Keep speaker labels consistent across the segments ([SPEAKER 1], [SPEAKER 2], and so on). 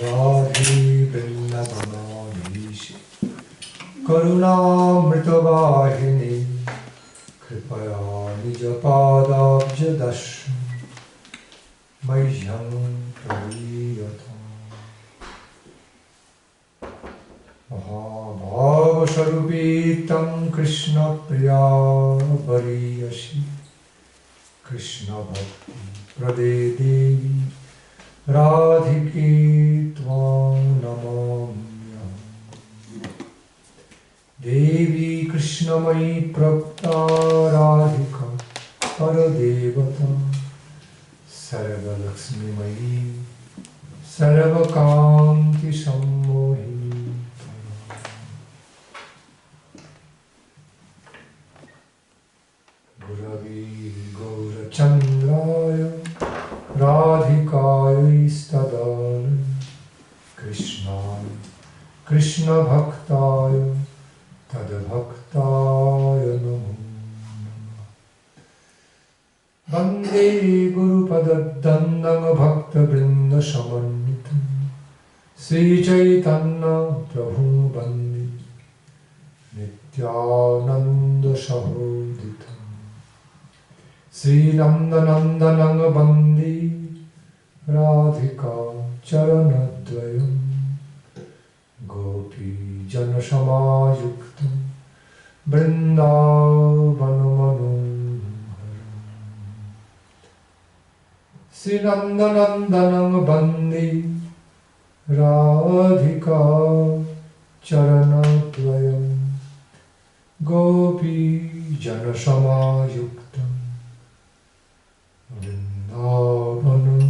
[SPEAKER 1] Radhi Vrindavanadhishi Karunamritavahini Kripaya Nijapadabja Dasham Mayjham Praviyatam Mahabhava Sarupitam Krishna Priya Variyashi Krishna Bhakti Prade Devi Radhiki Tvam Namamyam Devi Krishna Mai Prapta Radhika Paradevata Sarva Lakshmi Mai Sarva Kanti Sammohi Guravi Gaura Chandraya Radhikaya Istadana Krishna Krishna Bhaktaya Tadabhaktaya Namo Bande Guru Padadandam Bhakta Vrinda Samanitam Sri Chaitanya Prabhu Bande Nityananda Sahoditam Sri Nandan Bandi Radhika Charanadvayam Gopi Jana Samayuktam Vrindavanam Sri Nandan Bandi Radhika Charanadvayam Gopi Jana Samayuktam Vrindavanam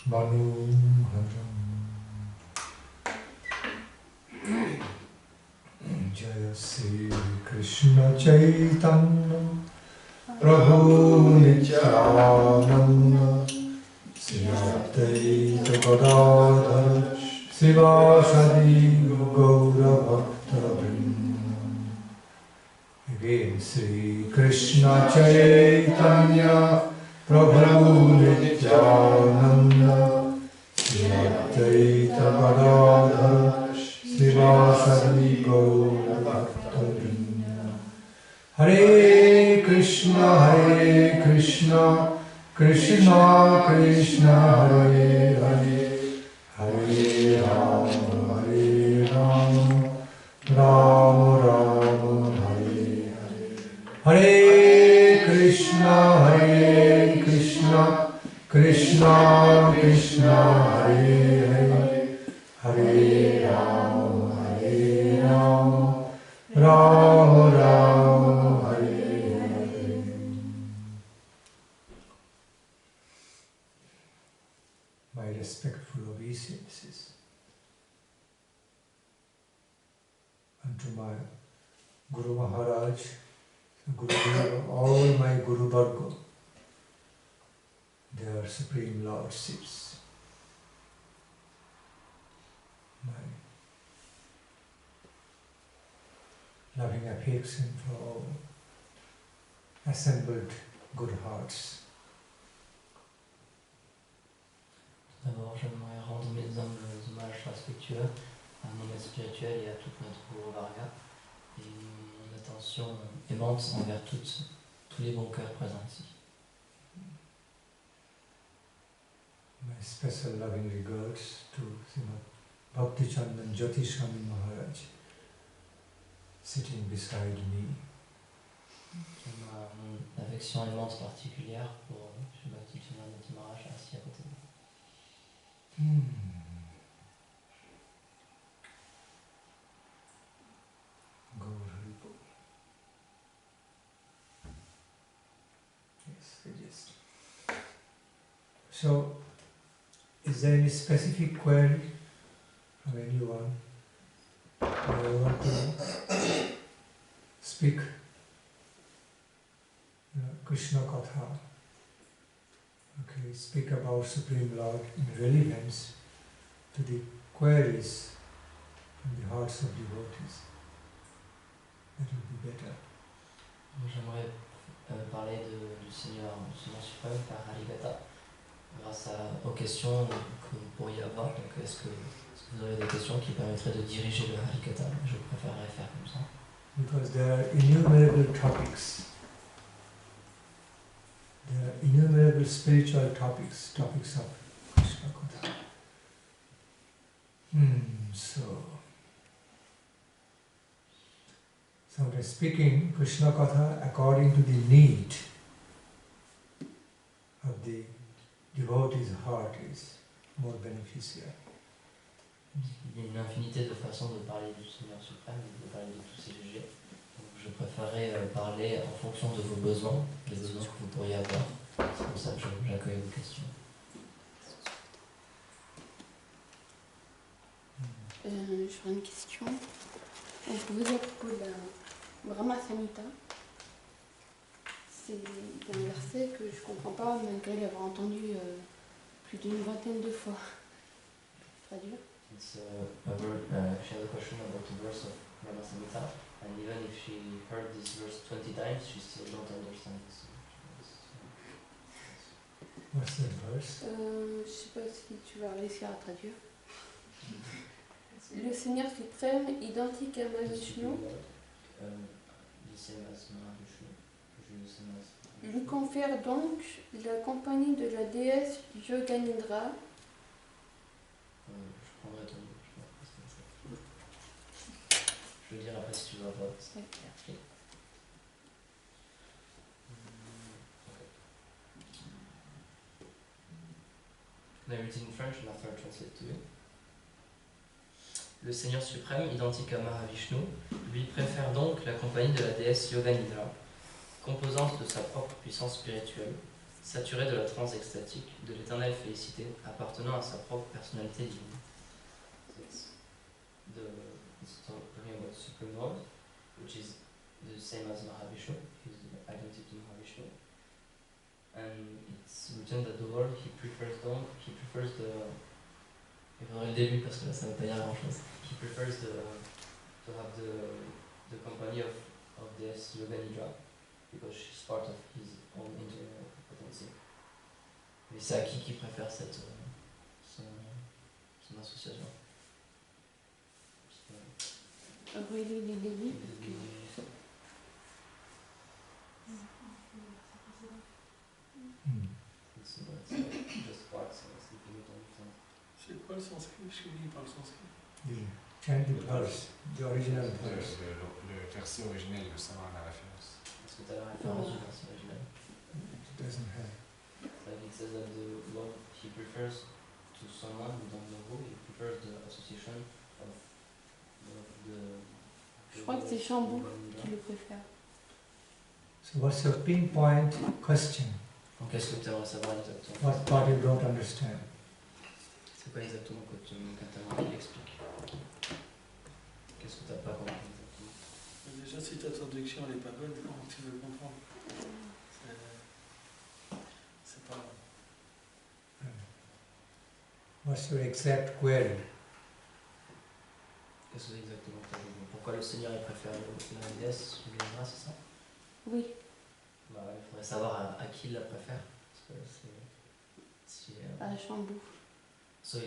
[SPEAKER 1] Manoharam Jaya Sri Krishna Chaitanya Prabhu Nityananda Sri Advaita Gadadhara Sivasadi Gaura Bhakta Vrinda. Again, Sri Krishna Chaitanya Prabhu Nityananda Sri Advaita Gadadhara Sivasadi Gaura Bhakta Vrinda. Hare Krishna Krishna Krishna Hare Hare Hare Rama Rama Rama Hare Hare. Hare Krishna Krishna Krishna Hare Hare Hare Rama Rama Rama Hare Hare. My respectful obeisances unto my Guru Maharaj, Guru Deva, all my Guru Varga, their supreme lordships, my loving affection for all assembled good hearts.
[SPEAKER 2] D'abord, j'aimerais rendre mes humbles hommages respectueux à mon maître spirituel et à toute notre Guru Varga, et mon attention aimante envers tous les bons cœurs présents ici.
[SPEAKER 1] My special loving regards to Srimad Bhakti Nandan Swami Maharaj, sitting beside me.
[SPEAKER 2] J'ai une affection aimante particulière pour Bhakti Nandan Maharaj assis à côté de moi.
[SPEAKER 1] Yes. So, is there any specific query from anyone? I want to speak Krishna Katha. Okay, speak about Supreme Lord in relevance to the queries from the hearts of devotees. That would be better.
[SPEAKER 2] J'aimerais parler du Seigneur suprême par Harigata, grâce aux questions que pour y avoir. Donc est-ce que vous aurez des questions qui permettraient de diriger le Harikatha? Je préférerais faire comme ça.
[SPEAKER 1] Because there are innumerable topics. There are innumerable spiritual topics of Krishna Katha. So we're speaking Krishna Katha according to the need of the devotee's heart is more beneficial.
[SPEAKER 2] Il y a une infinité de façons de parler du Seigneur suprême, de parler de tous ces sujets. Donc je préférerais parler en fonction de vos besoins, les besoins que vous pourriez avoir. C'est pour ça que j'accueille vos questions.
[SPEAKER 3] J'aurais une question. Je vous ai à propos de la Brahma Samhita. C'est un verset que je ne comprends pas, malgré l'avoir entendu plus d'une vingtaine de fois. Traduire.
[SPEAKER 2] It's she has a question about the verse of Brahma Samhita, and even if she heard this verse 20 times, she still don't understand this.
[SPEAKER 1] What's that verse?
[SPEAKER 3] Je ne sais pas si tu vas réussir à traduire. Le Seigneur suprême, identique à Mahavishnu, lui confère donc la compagnie de la déesse Yoga Nidra.
[SPEAKER 2] Je prendrai ton nom, je vais dire après si tu veux avoir. Okay. Can I read in French and after I translate to you? Le Seigneur suprême, identique à Mahavishnu, lui préfère donc la compagnie de la déesse Yoga Nidra, composante de sa propre puissance spirituelle, saturée de la transe extatique, de l'éternelle félicité, appartenant à sa propre personnalité divine. It's talking about Supreme Lord, which is the same as Mahavishnu, his identity to Mahavishnu. And it's written that the Lord, he prefers the... Il faudrait le début parce que là ça ne veut pas dire grand chose. He prefers to have the company of this Yoga Nidra because she's part of his own internal potency. Mais c'est à qui préfère son association?
[SPEAKER 3] Really, les début.
[SPEAKER 2] Just parts of sleeping it on.
[SPEAKER 4] C'est quoi le sanskrit? Je connais pas le sanskrit.
[SPEAKER 1] Chanted verse, the original verse.
[SPEAKER 5] Le verset original, il veut savoir la référence.
[SPEAKER 2] Est-ce que tu as la référence du verset original?
[SPEAKER 1] It doesn't have.
[SPEAKER 2] Like it says that the Lord, he prefers to someone who don't know who, he prefers the association of the
[SPEAKER 3] Je crois que c'est Shambhu qui le préfère.
[SPEAKER 1] So what's your pinpoint question?
[SPEAKER 2] Donc qu'est-ce que tu aimerais savoir exactement?
[SPEAKER 1] What part you don't understand?
[SPEAKER 2] C'est quoi exactement que tu aimerais qu'il explique? Qu'est-ce que tu n'as pas compris exactement?
[SPEAKER 4] Déjà, si ta traduction n'est pas bonne, comment tu veux comprendre? C'est pas...
[SPEAKER 1] What's your exact query?
[SPEAKER 2] Qu'est-ce que c'est exactement que tu as dit? Pourquoi le Seigneur est préféré la déesse ou Nidra, c'est ça?
[SPEAKER 3] Oui.
[SPEAKER 2] Bah, il faudrait savoir à qui il la préfère. Parce que c'est...
[SPEAKER 3] À Shambhu.
[SPEAKER 2] So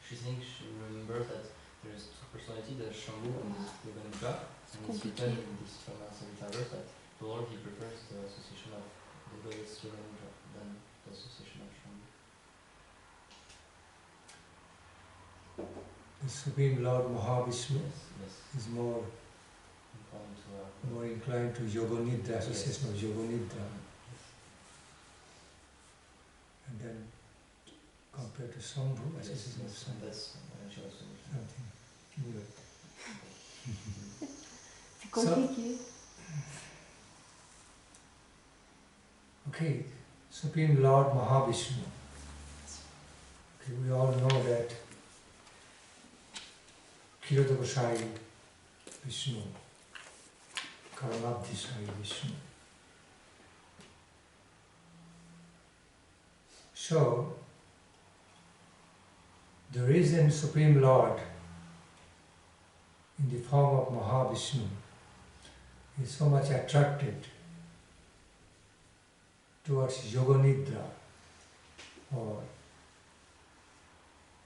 [SPEAKER 2] she thinks she remembers that there is two personalities, there's Shambhu and Yoga Nidra. And it's written in this Brahma Samhita verse that the Lord, he prefers the association of the goddess Yoga Nidra than the association of Shambhu.
[SPEAKER 1] The Supreme Lord Mahavishnu
[SPEAKER 2] Yes.
[SPEAKER 1] is more inclined to Yoga Nidra, association of Yoga Nidra. And then compared to Shambhu, association of Shambhu.
[SPEAKER 2] That's
[SPEAKER 1] Something new.
[SPEAKER 3] C'est compliqué.
[SPEAKER 1] Okay, Supreme Lord Mahavishnu. Okay, we all know that Kirodavashai Vishnu, Karanabdishai Vishnu. So, the reason Supreme Lord in the form of Mahavishnu is so much attracted towards Yoga Nidra or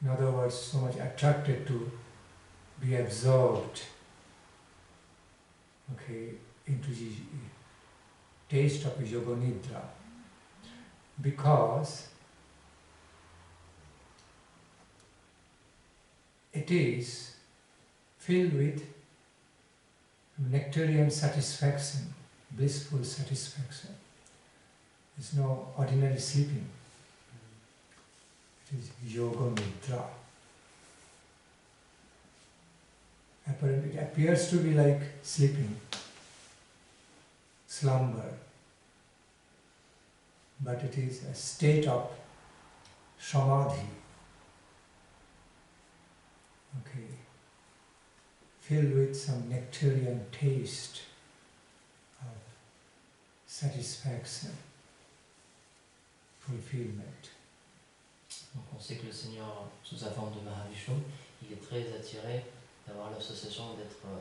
[SPEAKER 1] In other words, so much attracted to be absorbed, okay, into the taste of yoga nidra, because it is filled with nectarian satisfaction, blissful satisfaction. It's no ordinary sleeping. It is yoga nidra. Apparently, it appears to be like sleeping, slumber, but it is a state of samadhi, okay, filled with some nectarian taste of satisfaction, fulfillment.
[SPEAKER 2] Donc on sait que le Seigneur, sous sa forme de Mahavishnu, il est très attiré d'avoir l'association, d'être en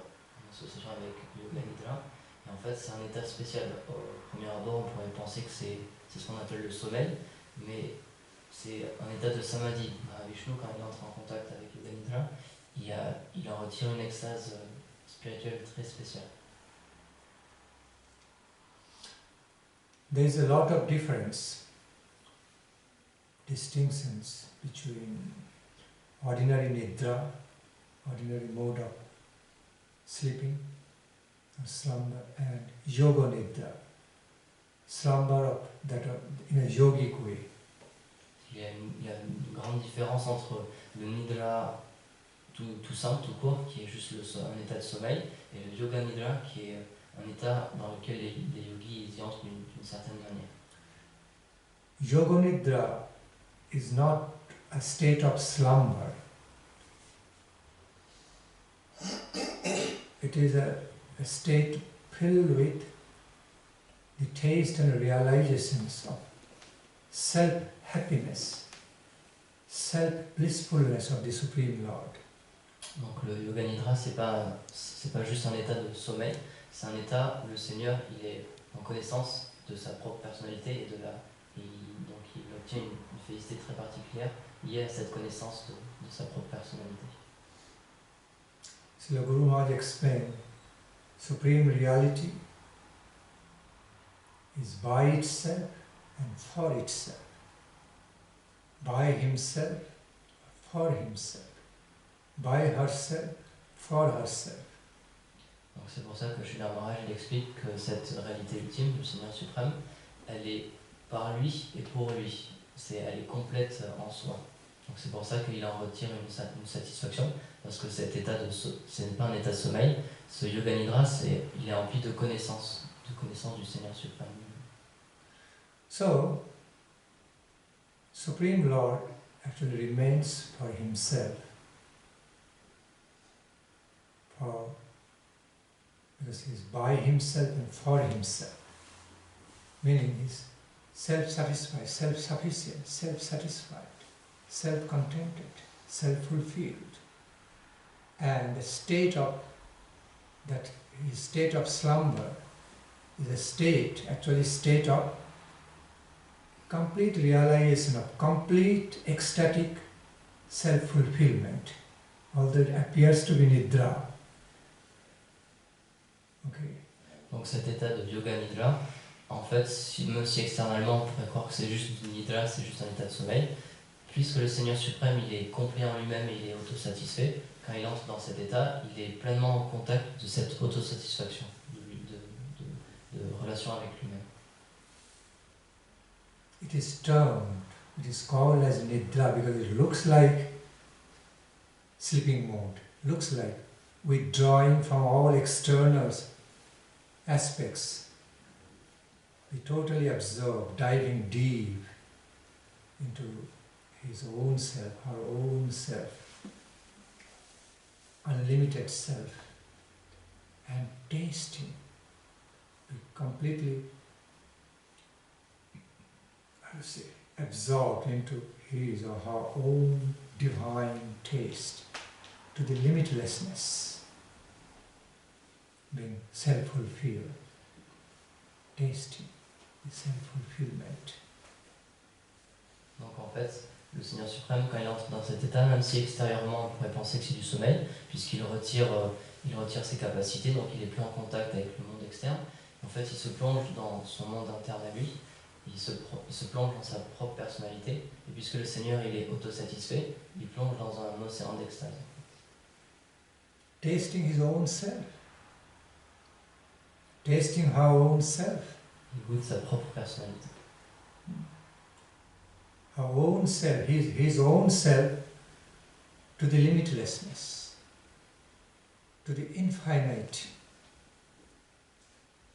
[SPEAKER 2] association avec Yoga Nidra. Et en fait, c'est un état spécial. Au premier abord, on pourrait penser que c'est ce qu'on appelle le sommeil, mais c'est un état de samadhi. Mahavishnu, quand il entre en contact avec Yoga Nidra, il en retire une extase spirituelle très spéciale.
[SPEAKER 1] There is a lot of distinctions between ordinary nidra, ordinary mode of sleeping or slumber, and yoga nidra, slumber of that in a yogic way.
[SPEAKER 2] Il y a une grande différence entre le nidra tout simple, tout court, qui est juste un état de sommeil, et le yoga nidra, qui est un état dans lequel les yogis y entrent d'une certaine manière.
[SPEAKER 1] Yoga nidra is not a state of slumber. It is a state filled with the taste and realizations of self-happiness, self-blissfulness of the Supreme Lord.
[SPEAKER 2] Donc le yoga nidra, c'est pas juste un état de sommeil, c'est un état où le Seigneur il est en connaissance de sa propre personnalité et donc il obtient une félicité très particulière liée à cette connaissance de sa propre personnalité.
[SPEAKER 1] So the Guru Maharaj explained, Supreme Reality is by itself and for itself, by himself, for himself, by herself, for herself.
[SPEAKER 2] Donc c'est pour ça que Srimad Maharaj il explique que cette réalité ultime, le Seigneur suprême, elle est par lui et pour lui. Elle est complète en soi. Donc c'est pour ça qu'il en retire une satisfaction, parce que cet état ce n'est pas un état de sommeil. Ce yoga nidra, il est empli de connaissance du Seigneur suprême.
[SPEAKER 1] So, Supreme Lord actually remains for himself, because he is by himself and for himself, meaning he is self-satisfied, self-sufficient, self-satisfied, self-contented, self-fulfilled, and the state of slumber is a state of complete realization of complete ecstatic self-fulfillment, although it appears to be nidra. Okay.
[SPEAKER 2] Donc cet état de yoga nidra, en fait, même si externellement on pourrait croire que c'est juste du nidra, c'est juste un état de sommeil, puisque le Seigneur suprême il est complet en lui-même et il est autosatisfait, quand il entre dans cet état, il est pleinement en contact de cette autosatisfaction, de relation avec lui-même.
[SPEAKER 1] It is called as nidra because it looks like sleeping mode, looks like withdrawing from all external aspects. Be totally absorbed, diving deep into his own self, her own self, unlimited self, and tasting, be completely absorbed into his or her own divine taste, to the limitlessness, being self-fulfilled, tasting the self-fulfillment.
[SPEAKER 2] Donc en fait, Le Seigneur suprême, quand il entre dans cet état, même si extérieurement on pourrait penser que c'est du sommeil, puisqu'il retire ses capacités, donc il n'est plus en contact avec le monde externe. En fait, il se plonge dans son monde interne à lui, il se plonge dans sa propre personnalité, et puisque le Seigneur il est autosatisfait, il plonge dans un océan d'extase.
[SPEAKER 1] Tasting his own self. Tasting her own self.
[SPEAKER 2] Il goûte sa propre personnalité.
[SPEAKER 1] Her own self, his own self, to the limitlessness, to the infinite,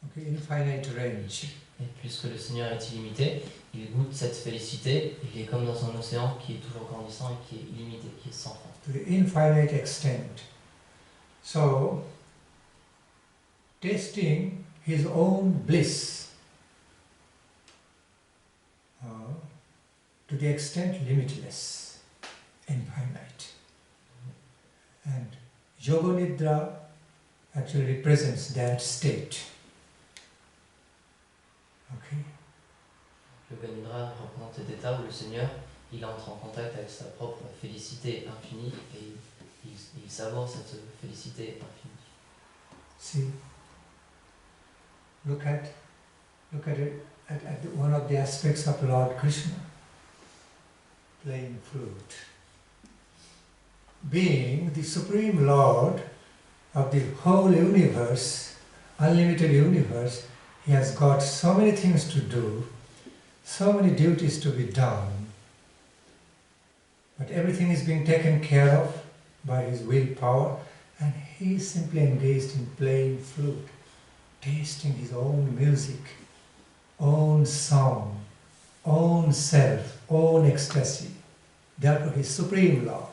[SPEAKER 1] okay, infinite range.
[SPEAKER 2] Et puisque le Seigneur est illimité, il goûte cette félicité, il est comme dans un océan qui est toujours grandissant et qui est illimité, qui est sans fin.
[SPEAKER 1] To the infinite extent. So, tasting his own bliss, to the extent limitless, infinite. And Yoga Nidra actually represents that state. Okay?
[SPEAKER 2] Le Nidra représente cet état où le Seigneur il entre en contact avec sa propre félicité infinie et il savoure cette félicité infinie.
[SPEAKER 1] See, look at one of the aspects of Lord Krishna, playing flute. Being the Supreme Lord of the whole universe, unlimited universe, he has got so many things to do, so many duties to be done, but everything is being taken care of by his willpower, and he is simply engaged in playing flute, tasting his own music, own song, own self, own ecstasy. Therefore, he is Supreme Lord.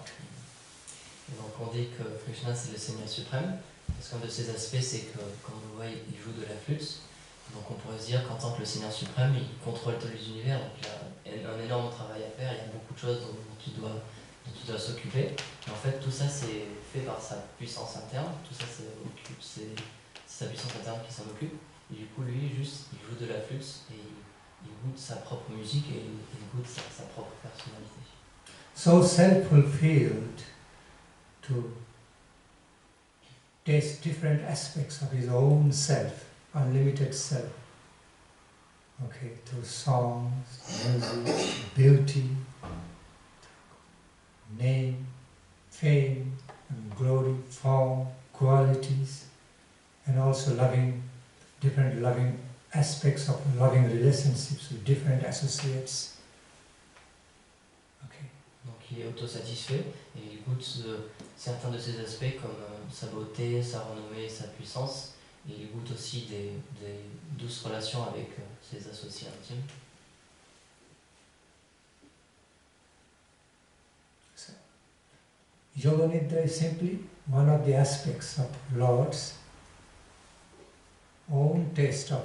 [SPEAKER 2] Et donc on dit que Krishna c'est le Seigneur suprême, parce qu'un de ses aspects c'est que, comme vous voyez, il joue de la flûte. Donc on pourrait se dire qu'en tant que le Seigneur suprême, il contrôle tous les univers, donc il a un énorme travail à faire, il y a beaucoup de choses dont il doit s'occuper. Et en fait, tout ça c'est fait par sa puissance interne, tout ça c'est sa puissance interne qui s'en occupe. Et du coup, lui, juste, il joue de la flûte et il goûte sa propre musique et il goûte sa propre personnalité.
[SPEAKER 1] So self-fulfilled to taste different aspects of his own self, unlimited self. Okay, through songs, music, beauty, name, fame, and glory, form, qualities, and also different loving aspects of loving relationships with different associates. Okay.
[SPEAKER 2] Donc il est autosatisfait et il goûte certains de ses aspects comme sa beauté, sa renommée, sa puissance. Et il goûte aussi des douces relations avec ses associés intimes.
[SPEAKER 1] So, Yoga Nidra is simply one of the aspects of Lord's own taste of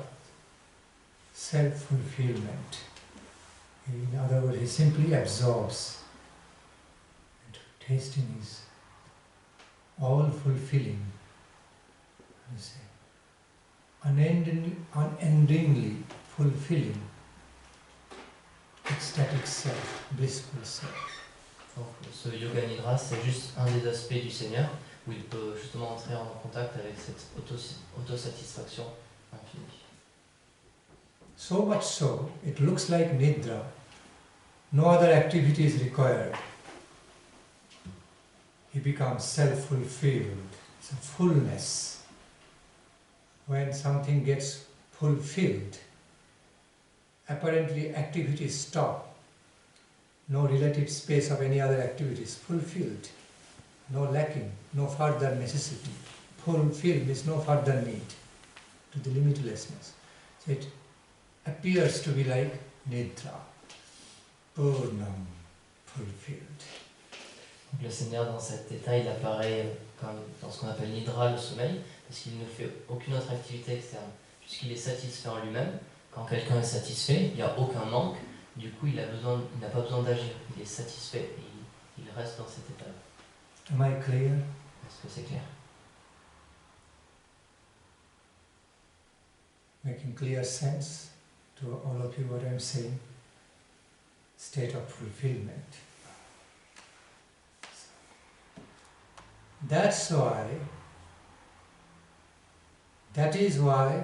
[SPEAKER 1] self-fulfillment. In other words, he simply absorbs. And tasting is all-fulfilling, you say, unendingly fulfilling, ecstatic self, blissful self.
[SPEAKER 2] Donc ce Yoga Nidra, c'est juste un des aspects du Seigneur où il peut justement entrer en contact avec cette autosatisfaction infinie.
[SPEAKER 1] So much so, it looks like Nidra. No other activity is required. He becomes self-fulfilled. It's a fullness. When something gets fulfilled, apparently activities stop. No relative space of any other activity is fulfilled. No lacking, no further necessity. Fulfilled means no further need, to the limitlessness. So it appears to be like Nidra, Purnam, fulfilled.
[SPEAKER 2] Donc le Seigneur dans cet état, il apparaît comme dans ce qu'on appelle Nidra, le sommeil, parce qu'il ne fait aucune autre activité externe, puisqu'il est satisfait en lui-même. Quand quelqu'un est satisfait, il n'y a aucun manque, du coup il n'a pas besoin d'agir, il est satisfait et il reste dans cet état.
[SPEAKER 1] Am I clear?
[SPEAKER 2] Est-ce que c'est clair?
[SPEAKER 1] Making clear sense to all of you what I'm saying? State of fulfillment. That is why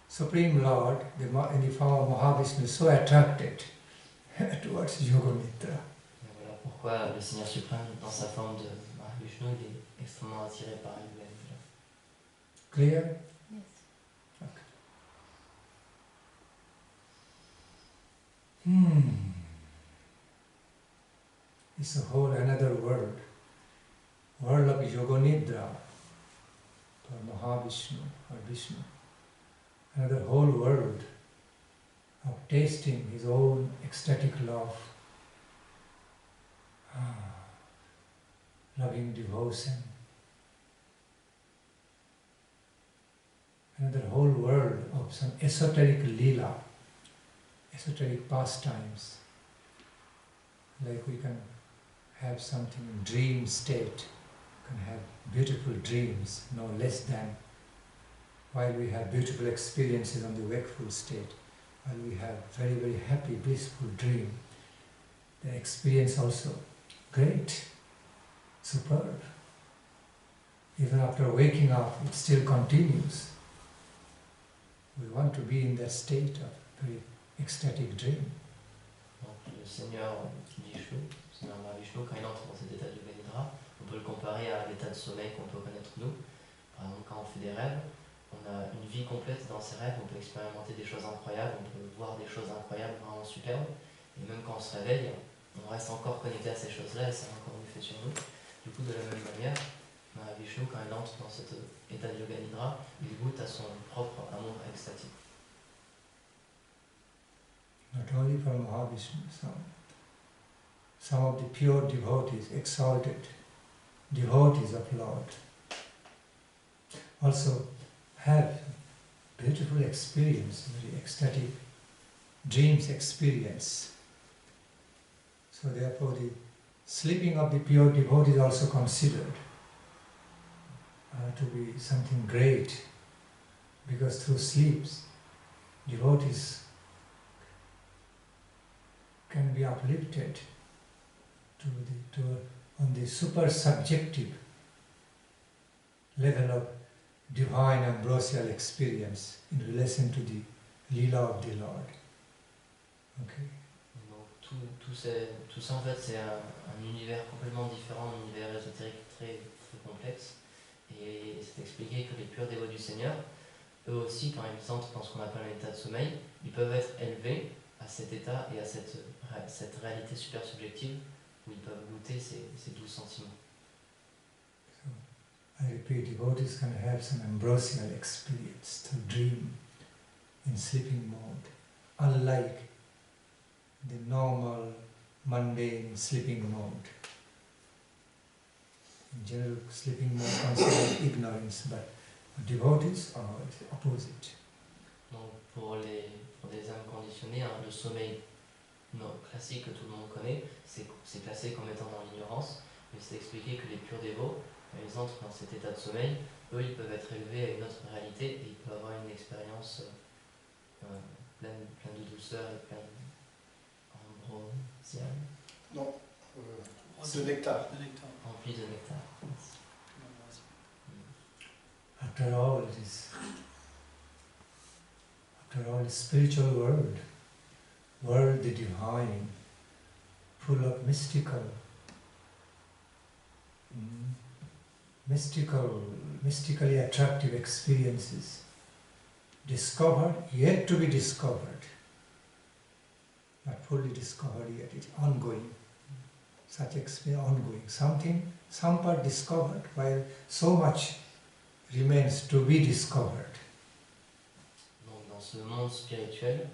[SPEAKER 1] Supreme Lord, in the form of Mahavishnu, is so attracted towards Yoga Nidra.
[SPEAKER 2] Voilà pourquoi le Seigneur suprême, dans sa forme de Mahavishnu, il est extrêmement attiré par Yoga Nidra.
[SPEAKER 1] Clear?
[SPEAKER 3] Yes.
[SPEAKER 1] Okay. It's a whole another world of Yoga Nidra, or Mahavishnu, or Vishnu. Another whole world of tasting his own ecstatic love, loving devotion. Another whole world of some esoteric lila, esoteric pastimes. Like we can have something in dream state, can have beautiful dreams, no less than, while we have beautiful experiences on the wakeful state, while we have very, very happy, blissful dream, the experience also great, superb. Even after waking up, it still continues. We want to be in that state of very ecstatic dream.
[SPEAKER 2] Donc le Seigneur Vishnu, le Seigneur Mahavishnu, quand il entre dans cet état de Yoga Nidra, on peut le comparer à l'état de sommeil qu'on peut connaître nous. Par exemple, quand on fait des rêves, on a une vie complète dans ces rêves, on peut expérimenter des choses incroyables, on peut voir des choses incroyables, vraiment superbes. Et même quand on se réveille, on reste encore connecté à ces choses-là et ça a encore un effet sur nous. Du coup, de la même manière, Mahavishnu, quand il entre dans cet état de Yoga Nidra, il goûte à son propre amour extatique.
[SPEAKER 1] Not only for Mahavishnu, some of the pure devotees, exalted devotees of Lord, also have beautiful experience, very ecstatic dreams experience. So therefore the sleeping of the pure devotee is also considered to be something great, because through sleeps devotees can be uplifted on the super subjective level of divine ambrosial experience in relation to the Leela of the Lord. Okay.
[SPEAKER 2] Donc tout ça en fait c'est un univers complètement différent, un univers ésotérique très, très complexe. Et c'est expliqué que les purs dévots du Seigneur, eux aussi, quand ils entrent dans ce qu'on appelle un état de sommeil, ils peuvent être élevés à cet état et à cette réalité super subjective où ils peuvent goûter ces doux sentiments.
[SPEAKER 1] So, I repeat, devotees can have some ambrosial experience to dream in sleeping mode, unlike the normal, mundane sleeping mode. In general, sleeping mode considered ignorance, but devotees are the opposite.
[SPEAKER 2] Donc pour des âmes conditionnées, hein, le sommeil classique que tout le monde connaît, c'est classé comme étant dans l'ignorance, mais c'est expliqué que les purs dévots, quand ils entrent dans cet état de sommeil, eux ils peuvent être élevés à une autre réalité et ils peuvent avoir une expérience pleine de douceur et pleine d'ambrosial.
[SPEAKER 6] Non, de nectar.
[SPEAKER 2] Rempli de nectar.
[SPEAKER 1] After all, the spiritual world the divine, full of mystically attractive experiences, discovered, yet to be discovered, not fully discovered yet, it's ongoing. Such experience ongoing. Some part discovered, while so much remains to be discovered.
[SPEAKER 2] Donc dans ce monde spirituel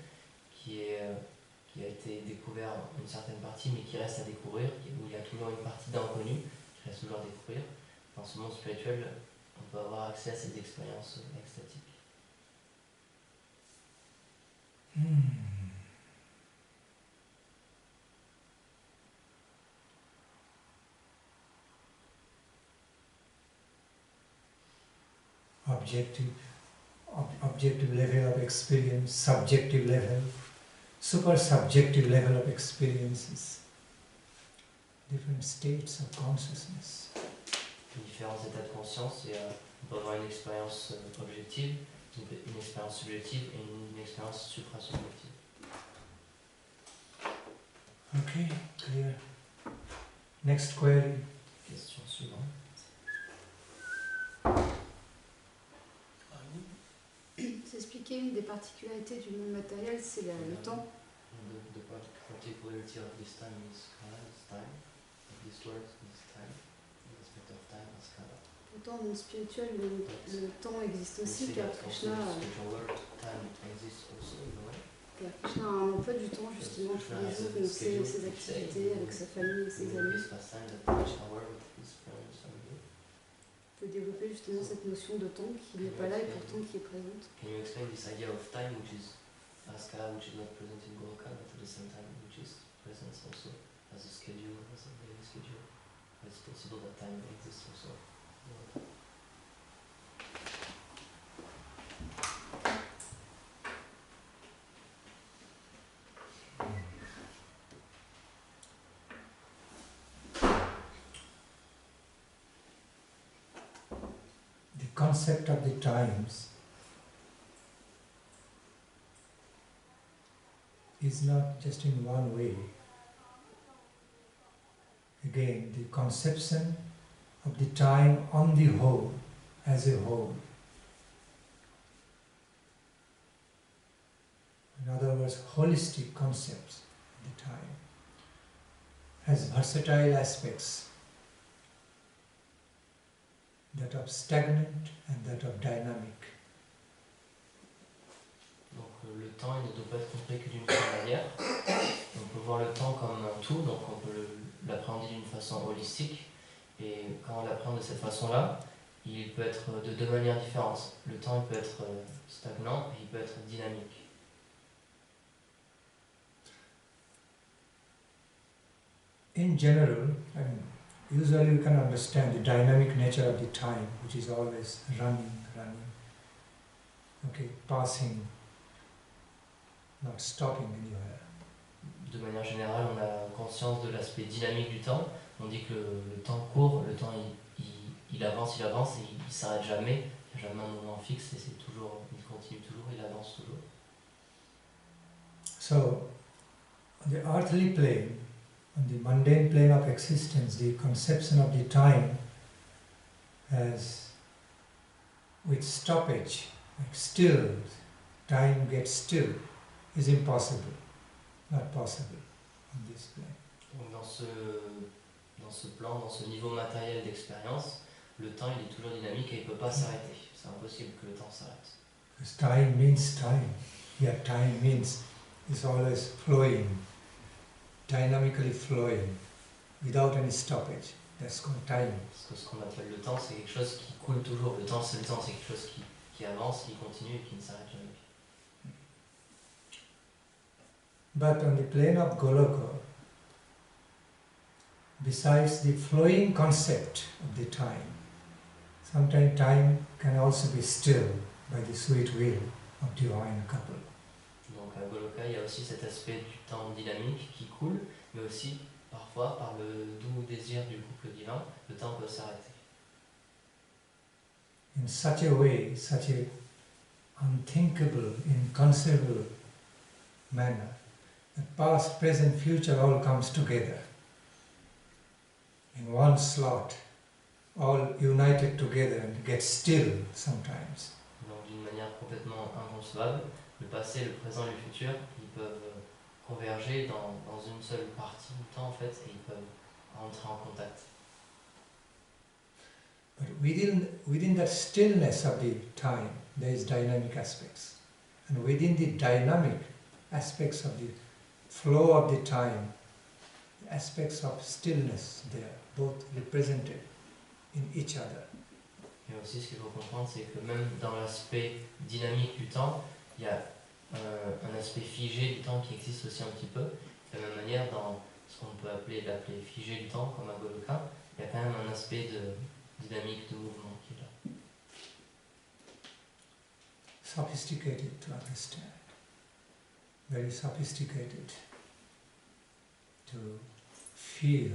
[SPEAKER 2] qui a été découvert une certaine partie mais qui reste à découvrir, où il y a toujours une partie d'inconnu qui reste toujours à découvrir, dans ce monde spirituel on peut avoir accès à ces expériences extatiques.
[SPEAKER 1] Objective level of experience, subjective level, super subjective level of experiences, different states of consciousness.
[SPEAKER 2] différents états de conscience et on peut avoir une expérience objective, une expérience subjective et une expérience supra-subjective.
[SPEAKER 1] Okay, clear. Next query.
[SPEAKER 2] Question suivante.
[SPEAKER 3] C'est expliquer une des particularités du monde matériel, c'est le temps.
[SPEAKER 2] The particularity of this time is time, of this world is time, the aspect of time is kala.
[SPEAKER 3] Autant dans le monde spirituel, le temps existe aussi,
[SPEAKER 2] We see
[SPEAKER 3] car
[SPEAKER 2] that
[SPEAKER 3] Krishna,
[SPEAKER 2] also in the spiritual world, time exists also in a way.
[SPEAKER 3] car Krishna a un emploi du temps justement tous les jours, donc ses activités avec sa famille et ses amis.
[SPEAKER 2] This pastime that Krishna works with his friends and family.
[SPEAKER 3] On peut développer justement cette notion de temps qui n'est pas là et pourtant qui est présente.
[SPEAKER 2] Can you explain this idea of time, which is Askara, which is not present in Goloka, but at the same time, which is present also as a schedule, as a daily schedule? It's possible that time exists also in Goloka.
[SPEAKER 1] The concept of the times is not just in one way. Again, the conception of the time on the whole, as a whole. In other words, holistic concepts of the time has versatile aspects, that of stagnant and that of dynamic.
[SPEAKER 2] Donc le temps il ne doit pas être compris que d'une seule manière. On peut voir le temps comme un tout, donc on peut l'appréhender d'une façon holistique. Et quand on l'apprend de cette façon-là, il peut être de deux manières différentes. Le temps il peut être stagnant et il peut être dynamique.
[SPEAKER 1] In general, usually we can understand the dynamic nature of the time, which is always running, okay, passing, not stopping anywhere.
[SPEAKER 2] De manière générale, on a conscience de l'aspect dynamique du temps. On dit que le temps court, le temps il avance et il ne s'arrête jamais. Il n'y a jamais un moment fixe et il continue toujours, il avance toujours.
[SPEAKER 1] So, on the earthly plane, on the mundane plane of existence, the conception of the time as with stoppage, like still, time gets still, is impossible, not possible on this plane.
[SPEAKER 2] Donc dans ce plan, dans ce niveau matériel d'expérience, le temps il est toujours dynamique et il ne peut pas s'arrêter. C'est impossible que le temps s'arrête.
[SPEAKER 1] Because time means time. Here time means it's always flowing, dynamically flowing, without any stoppage. That's called time.
[SPEAKER 2] Parce que ce qu'on appelle le temps, c'est quelque chose qui coule toujours. Le temps, c'est quelque chose qui avance, qui continue et qui ne s'arrête jamais.
[SPEAKER 1] But on the plane of Goloka, besides the flowing concept of the time, sometimes time can also be still by the sweet will of divine couple.
[SPEAKER 2] Donc à Goloka, il y a aussi cet aspect du temps dynamique qui coule, mais aussi parfois par le doux désir du couple divin, le temps peut s'arrêter.
[SPEAKER 1] In such a way, such a unthinkable, inconceivable manner, that past, present, future all comes together in one slot, all united together and get still sometimes.
[SPEAKER 2] Donc d'une manière complètement inconcevable, le passé, le présent et le futur, ils peuvent converger dans une seule partie du temps en fait, et ils peuvent entrer en contact.
[SPEAKER 1] But within that stillness of the time, there is dynamic aspects. And within the dynamic aspects of the flow of the time, the aspects of stillness, they are both represented in each other.
[SPEAKER 2] Et aussi, ce qu'il faut comprendre, c'est que même dans l'aspect dynamique du temps, il y a un aspect figé du temps qui existe aussi un petit peu. De la même manière, dans ce qu'on peut appeler figé du temps, comme à Goloka, il y a quand même un aspect de dynamique, de mouvement qui est là.
[SPEAKER 1] Sophisticated to understand, very sophisticated to feel,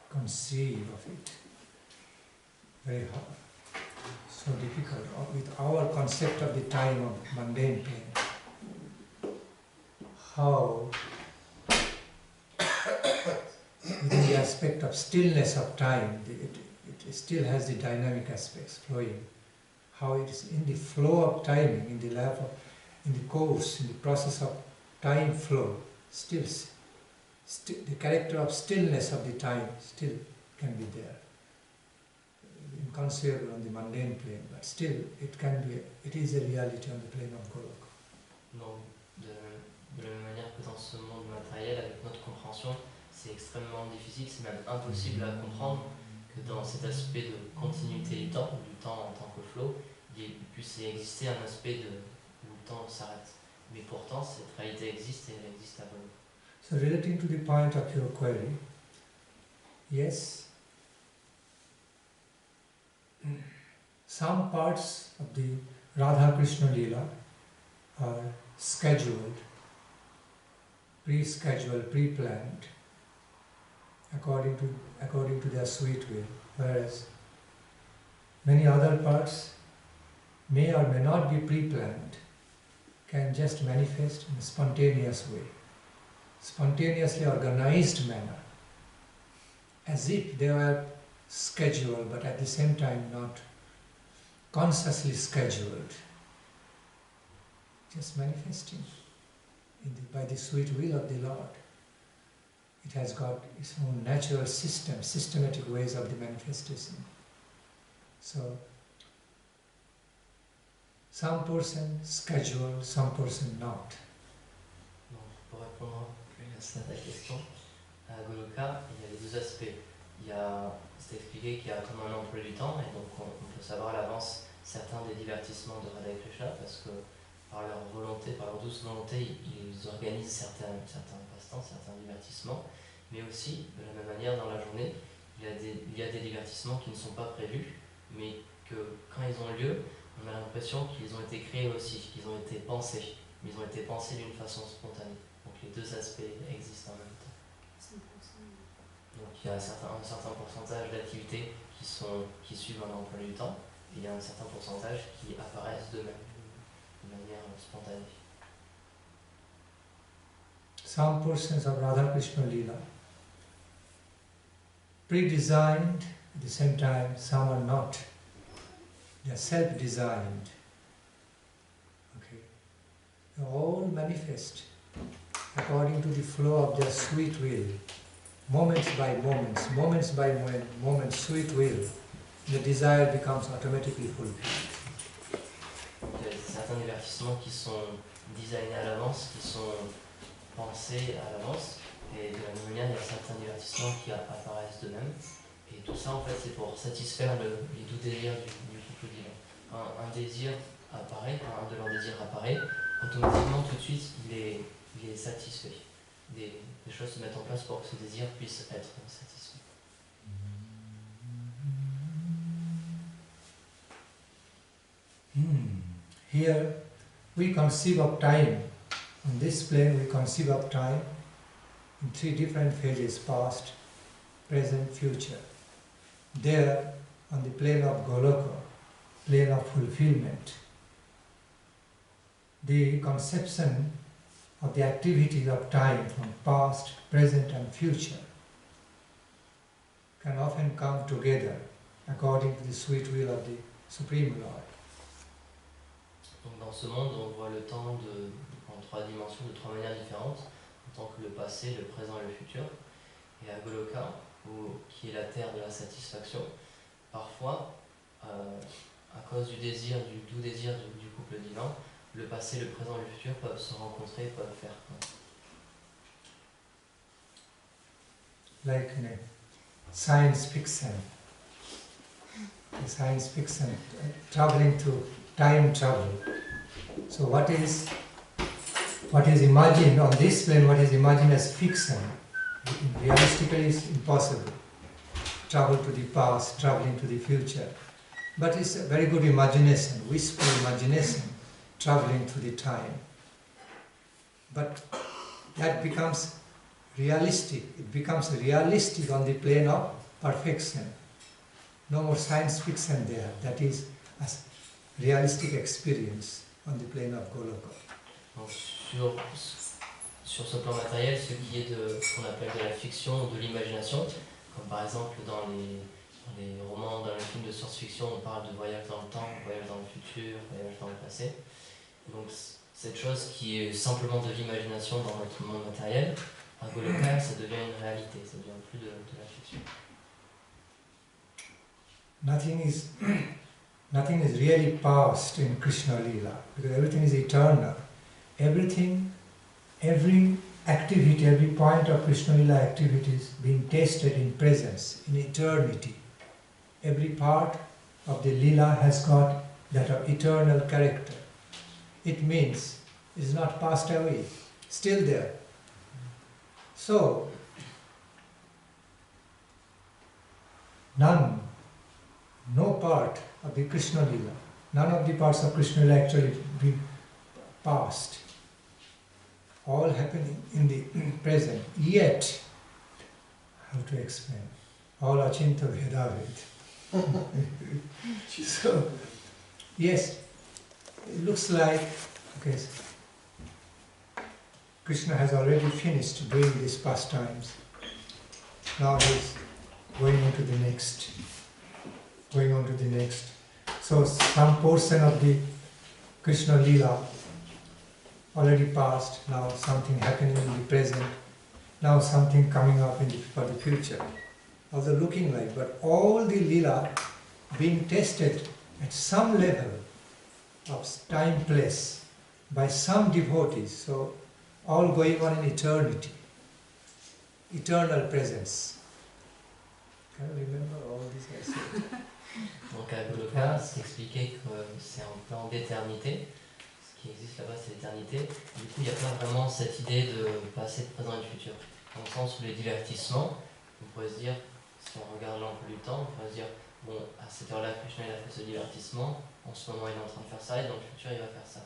[SPEAKER 1] conceive of it. very hard, so difficult with our concept of the time of mundane plane. How within the aspect of stillness of time, it still has the dynamic aspects flowing. How it is in the flow of timing, in the lap of, in the course, in the process of time flow, still the character of stillness of the time still can be there. Inconceivable on the mundane plane, but still it can be, it is a reality on the plane of Goloka.
[SPEAKER 2] Non, de la même manière que dans ce monde matériel, avec notre compréhension, c'est extrêmement difficile, c'est même impossible à comprendre que dans cet aspect de continuité du temps en tant que flow, il puisse exister un aspect où le temps s'arrête. Mais pourtant, cette réalité existe et elle existe à Goloka.
[SPEAKER 1] So relating to the point of your query, yes, some parts of the Radha Krishna Leela are scheduled, pre-scheduled, pre-planned, according to their sweet will, whereas many other parts may or may not be pre-planned, can just manifest in a spontaneous way, spontaneously organized manner, as if they were scheduled, but at the same time not consciously scheduled, just manifesting by the sweet will of the Lord. It has got its own natural system, systematic ways of the manifestation. So, some person schedule, some person not.
[SPEAKER 2] Donc, pour répondre à ta question, à Goloka, il y a les deux aspects. C'est expliqué qu'il y a comme un emploi du temps, et donc on peut savoir à l'avance certains des divertissements de Radha et Krishna, parce que par leur volonté, par leur douce volonté, ils organisent certains passe-temps, certains divertissements, mais aussi, de la même manière, dans la journée, il y a des divertissements qui ne sont pas prévus, mais que quand ils ont lieu, on a l'impression qu'ils ont été créés aussi, qu'ils ont été pensés, mais ils ont été pensés d'une façon spontanée. Donc les deux aspects existent en même temps. Donc il y a un certain pourcentage d'activités qui suivent un emploi du temps, et il y a un certain pourcentage qui apparaissent d'eux-mêmes, de manière spontanée.
[SPEAKER 1] Some portions of Radha Krishna Leela pre-designed, at the same time some are not. They are self-designed. Okay. They all manifest according to the flow of their sweet will, moments by moments, sweet will. The desire becomes automatically fulfilled.
[SPEAKER 2] Il y a certains divertissements qui sont designés à l'avance, qui sont pensés à l'avance, et de la même manière, il y a certains divertissements qui apparaissent d'eux-mêmes. Et tout ça, en fait, c'est pour satisfaire les doux désirs du couple divin. Quand un désir apparaît, quand un de leurs désirs apparaît, automatiquement, tout de suite, il est satisfait. Des choses se mettent en place pour que ce désir puisse être satisfait.
[SPEAKER 1] Here, we conceive of time. On this plane, we conceive of time in three different phases: past, present, future. There, on the plane of Goloka, plane of fulfillment, the conception of the activities of time from past, present and future can often come together according to the sweet will of the Supreme Lord.
[SPEAKER 2] Donc dans ce monde, on voit le temps en trois dimensions, de trois manières différentes, en tant que le passé, le présent et le futur. Et à Goloka, qui est la terre de la satisfaction, parfois, à cause du désir, du doux désir du couple divin, le passé, le présent et le futur peuvent se rencontrer, peuvent faire
[SPEAKER 1] Like in a science fiction, traveling to time travel. So what is imagined on this plane, what is imagined as fiction, realistically is impossible. Travel to the past, traveling to the future. But it's a very good imagination, wistful imagination, traveling to the time. But that becomes realistic. It becomes realistic on the plane of perfection. no more science fiction there. That is a realistic experience on the plane of Goloka.
[SPEAKER 2] Donc sur ce plan matériel, ce qui est de ce qu'on appelle de la fiction ou de l'imagination, comme par exemple dans les romans, dans les films de science-fiction, on parle de voyage dans le temps, voyage dans le futur, voyage dans le passé. Donc cette chose qui est simplement de l'imagination dans notre monde matériel, à Goloka, ça devient une réalité, ça devient plus de la fiction.
[SPEAKER 1] Nothing is really past in Krishna Lila, because everything is eternal. Every activity, every point of Krishna Lila activity is being tasted in presence, in eternity. Every part of the Lila has got that of eternal character. It means it is not passed away, still there. So, no part of the Krishna Lila, none of the parts of Krishna Lila actually been past. All happening in the present. Yet, how to explain? All achinta vedavid. So, yes, it looks like, okay, Krishna has already finished doing these pastimes. Now he's going on to the next. So some portion of the Krishna Lila already passed, now something happening in the present, now something coming up for the future. Although looking like, but all the Lila being tested at some level of time, place, by some devotees, so all going on in eternity, eternal presence. Can you remember all this I said?
[SPEAKER 2] Donc à Goloka, c'est expliqué que c'est un plan d'éternité. Ce qui existe là-bas, c'est l'éternité. Du coup, il n'y a pas vraiment cette idée de passé, de présent et de futur. Dans le sens où les divertissements, on pourrait se dire, si on regarde l'emploi du temps, on pourrait se dire, bon, à cette heure-là, Krishna il a fait ce divertissement, en ce moment il est en train de faire ça, et dans le futur il va faire ça.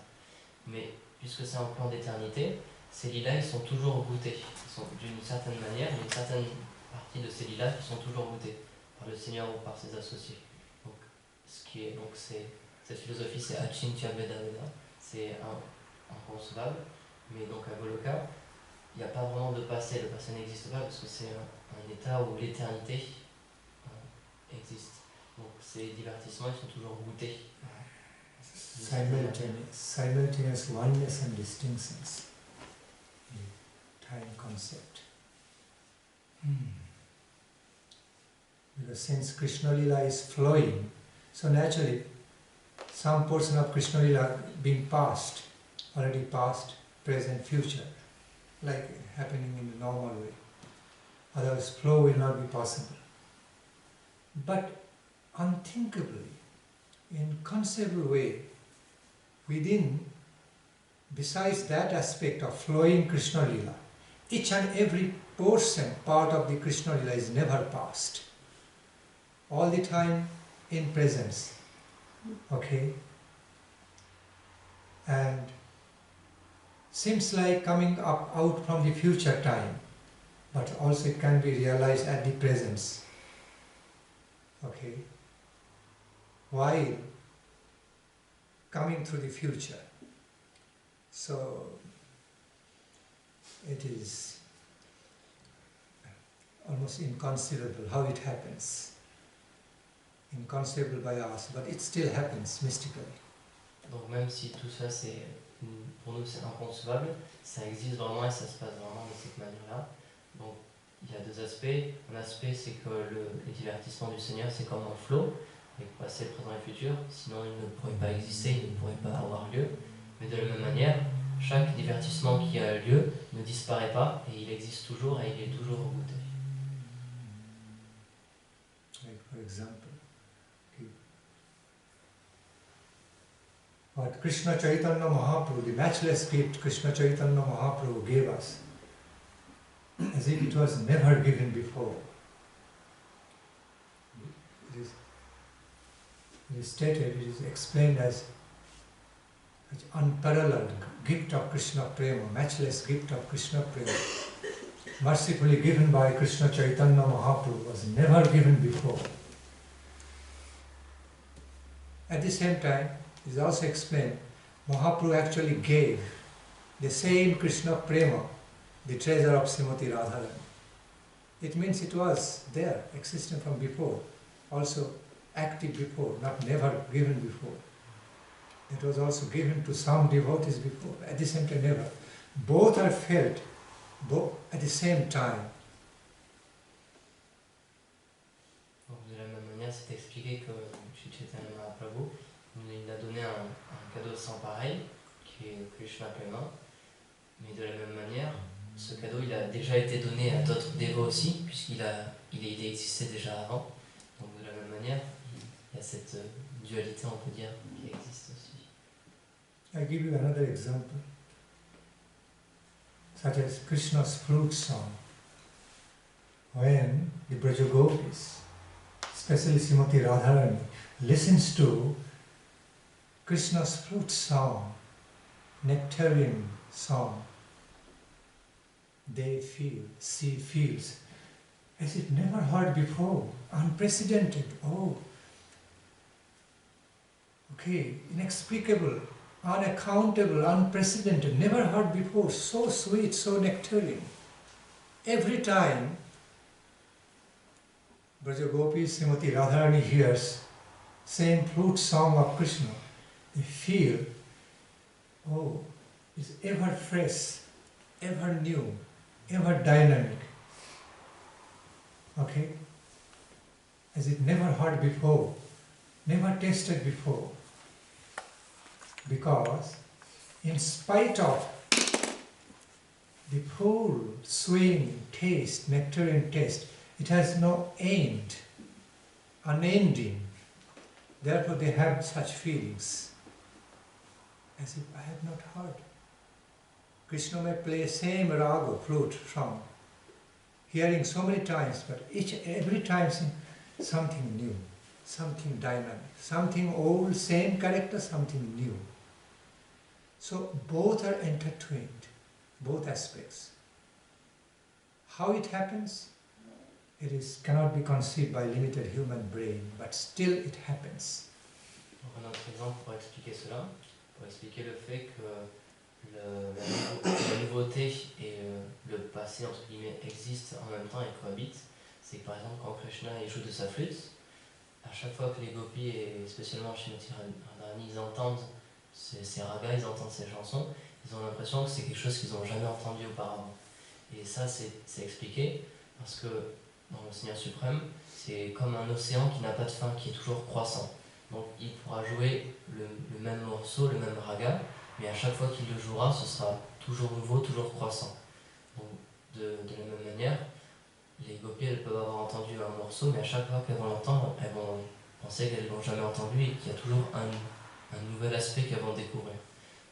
[SPEAKER 2] Mais puisque c'est un plan d'éternité, ces lilas ils sont toujours goûtés. Ils sont d'une certaine manière, il y a une certaine partie de ces lilas qui sont toujours goûtés par le Seigneur ou par ses associés. Donc, cette philosophie, c'est Achintya Veda Veda, c'est inconcevable. Mais donc à Goloka, il n'y a pas vraiment de passé. Le passé n'existe pas parce que c'est un état où l'éternité existe. Donc ces divertissements, ils sont toujours goûtés.
[SPEAKER 1] Simultaneous oneness and distinctions. The time concept. Because since Krishna Lila is flowing, so naturally some portion of Krishna Lila being past, already past, present, future, like happening in the normal way. Otherwise flow will not be possible. But unthinkably, in conceivable way, within, besides that aspect of flowing Krishna Lila, each and every part of the Krishna Lila is never past. All the time in presence. Okay? And seems like coming out from the future time, but also it can be realized at the presence. Okay? While coming through the future. So it is almost inconceivable how it happens. Inconceivable by us, but it still happens mystically.
[SPEAKER 2] Donc même si tout ça c'est pour nous c'est inconcevable, ça existe vraiment et ça se passe vraiment de cette manière-là. Donc il y a deux aspects. Un aspect c'est que les divertissements du Seigneur c'est comme un flow, avec passé, présent et futur, sinon il ne pourrait pas exister, il ne pourrait pas avoir lieu. Mais de la même manière, chaque divertissement qui a lieu ne disparaît pas et il existe toujours et il est toujours goûté.
[SPEAKER 1] Like for example, what Krishna Chaitanya Mahaprabhu, the matchless gift Krishna Chaitanya Mahaprabhu gave us, as if it was never given before. It is stated, it is explained as unparalleled gift of Krishna Prema, matchless gift of Krishna Prema, mercifully given by Krishna Chaitanya Mahaprabhu, was never given before. At the same time, it is also explained, Mahaprabhu actually gave the same Krishna Prema, the treasure of Srimati Radharani. It means it was there, existing from before, also active before, not never given before. It was also given to some devotees before, at the same time never. Both are felt at the same time.
[SPEAKER 2] Donc, de la même manière, c'est expliqué que Shri Chaitanya Mahaprabhu, il a donné un cadeau sans pareil, qui est Krishna Prema, mais de la même manière, ce cadeau il a déjà été donné à d'autres dévots aussi, puisqu'il existait déjà avant. Donc de la même manière, il y a cette dualité, on peut dire, qui existe aussi.
[SPEAKER 1] I give you another example, such as Krishna's flute song. When the Brajagopis, especially Srimati Radharani, listens to Krishna's flute song, nectarian song, they feels as if never heard before, unprecedented, inexplicable, unaccountable, unprecedented, never heard before, so sweet, so nectarian. Every time Brajagopi Srimati Radharani hears same flute song of Krishna, they feel, it's ever fresh, ever new, ever dynamic. Okay? As it never heard before, never tasted before. Because in spite of the full swing taste, nectarian taste, it has no end, unending. Therefore they have such feelings, as if I have not heard. Krishna may play same raga, flute, song, hearing so many times, but every time something new, something dynamic, something old, same character, something new. So both are intertwined, both aspects. How it happens? Cannot be conceived by limited human brain, but still it happens.
[SPEAKER 2] Donc un autre exemple pour expliquer cela, pour expliquer le fait que la nouveauté et le passé entre guillemets existent en même temps et cohabitent, c'est que par exemple quand Krishna joue de sa flûte, à chaque fois que les gopis et spécialement Srimati Radharani ils entendent ces ragas, ils entendent ces chansons, ils ont l'impression que c'est quelque chose qu'ils n'ont jamais entendu auparavant. Et ça c'est expliqué parce que dans le Seigneur suprême, c'est comme un océan qui n'a pas de fin, qui est toujours croissant. Donc il pourra jouer le même morceau, le même raga, mais à chaque fois qu'il le jouera, ce sera toujours nouveau, toujours croissant. Donc de la même manière, les gopis elles peuvent avoir entendu un morceau, mais à chaque fois qu'elles vont l'entendre, elles vont penser qu'elles ne l'ont jamais entendu et qu'il y a toujours un nouvel aspect qu'elles vont découvrir.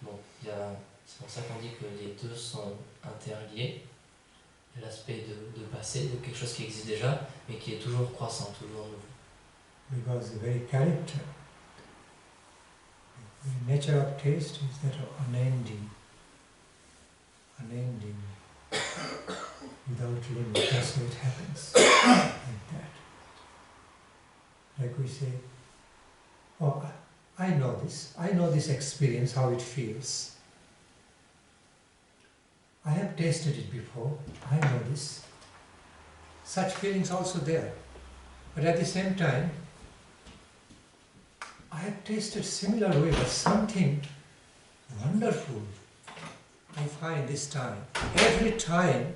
[SPEAKER 2] Donc c'est pour ça qu'on dit que les deux sont interliés. L'aspect de passé, de quelque chose qui existe déjà, mais qui est toujours croissant, toujours nouveau.
[SPEAKER 1] Because the very character, the nature of taste is that of unending, without limit. That's how it happens, like that. Like we say, I know this experience, how it feels. I have tasted it before, I know this. Such feelings also there. But at the same time, I have tasted similar way, but something wonderful I find this time. Every time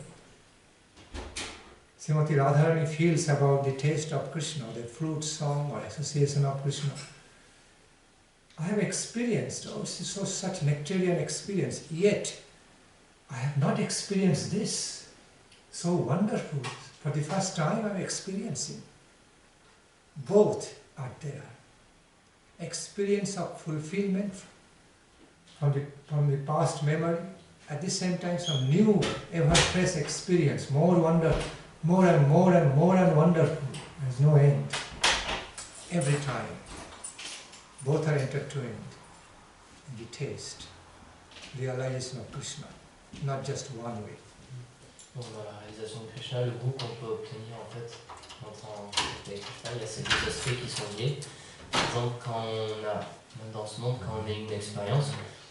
[SPEAKER 1] Srimati Radharani feels about the taste of Krishna, the flute song or association of Krishna, I have experienced such nectarian experience, yet I have not experienced this. So wonderful. For the first time I am experiencing. Both are there. Experience of fulfillment from the past memory, at the same time some new, ever-fresh experience, more wonder, more and more and more and wonderful. There is no end. Every time. Both are intertwined in the taste, realization of Krishna. Not just one way.
[SPEAKER 2] Donc dans la réalisation de Krishna, le goût qu'on peut obtenir en fait en tant que Krishna, il y a ces deux aspects qui sont liés. Par exemple, quand on a, dans ce monde, quand on a une expérience,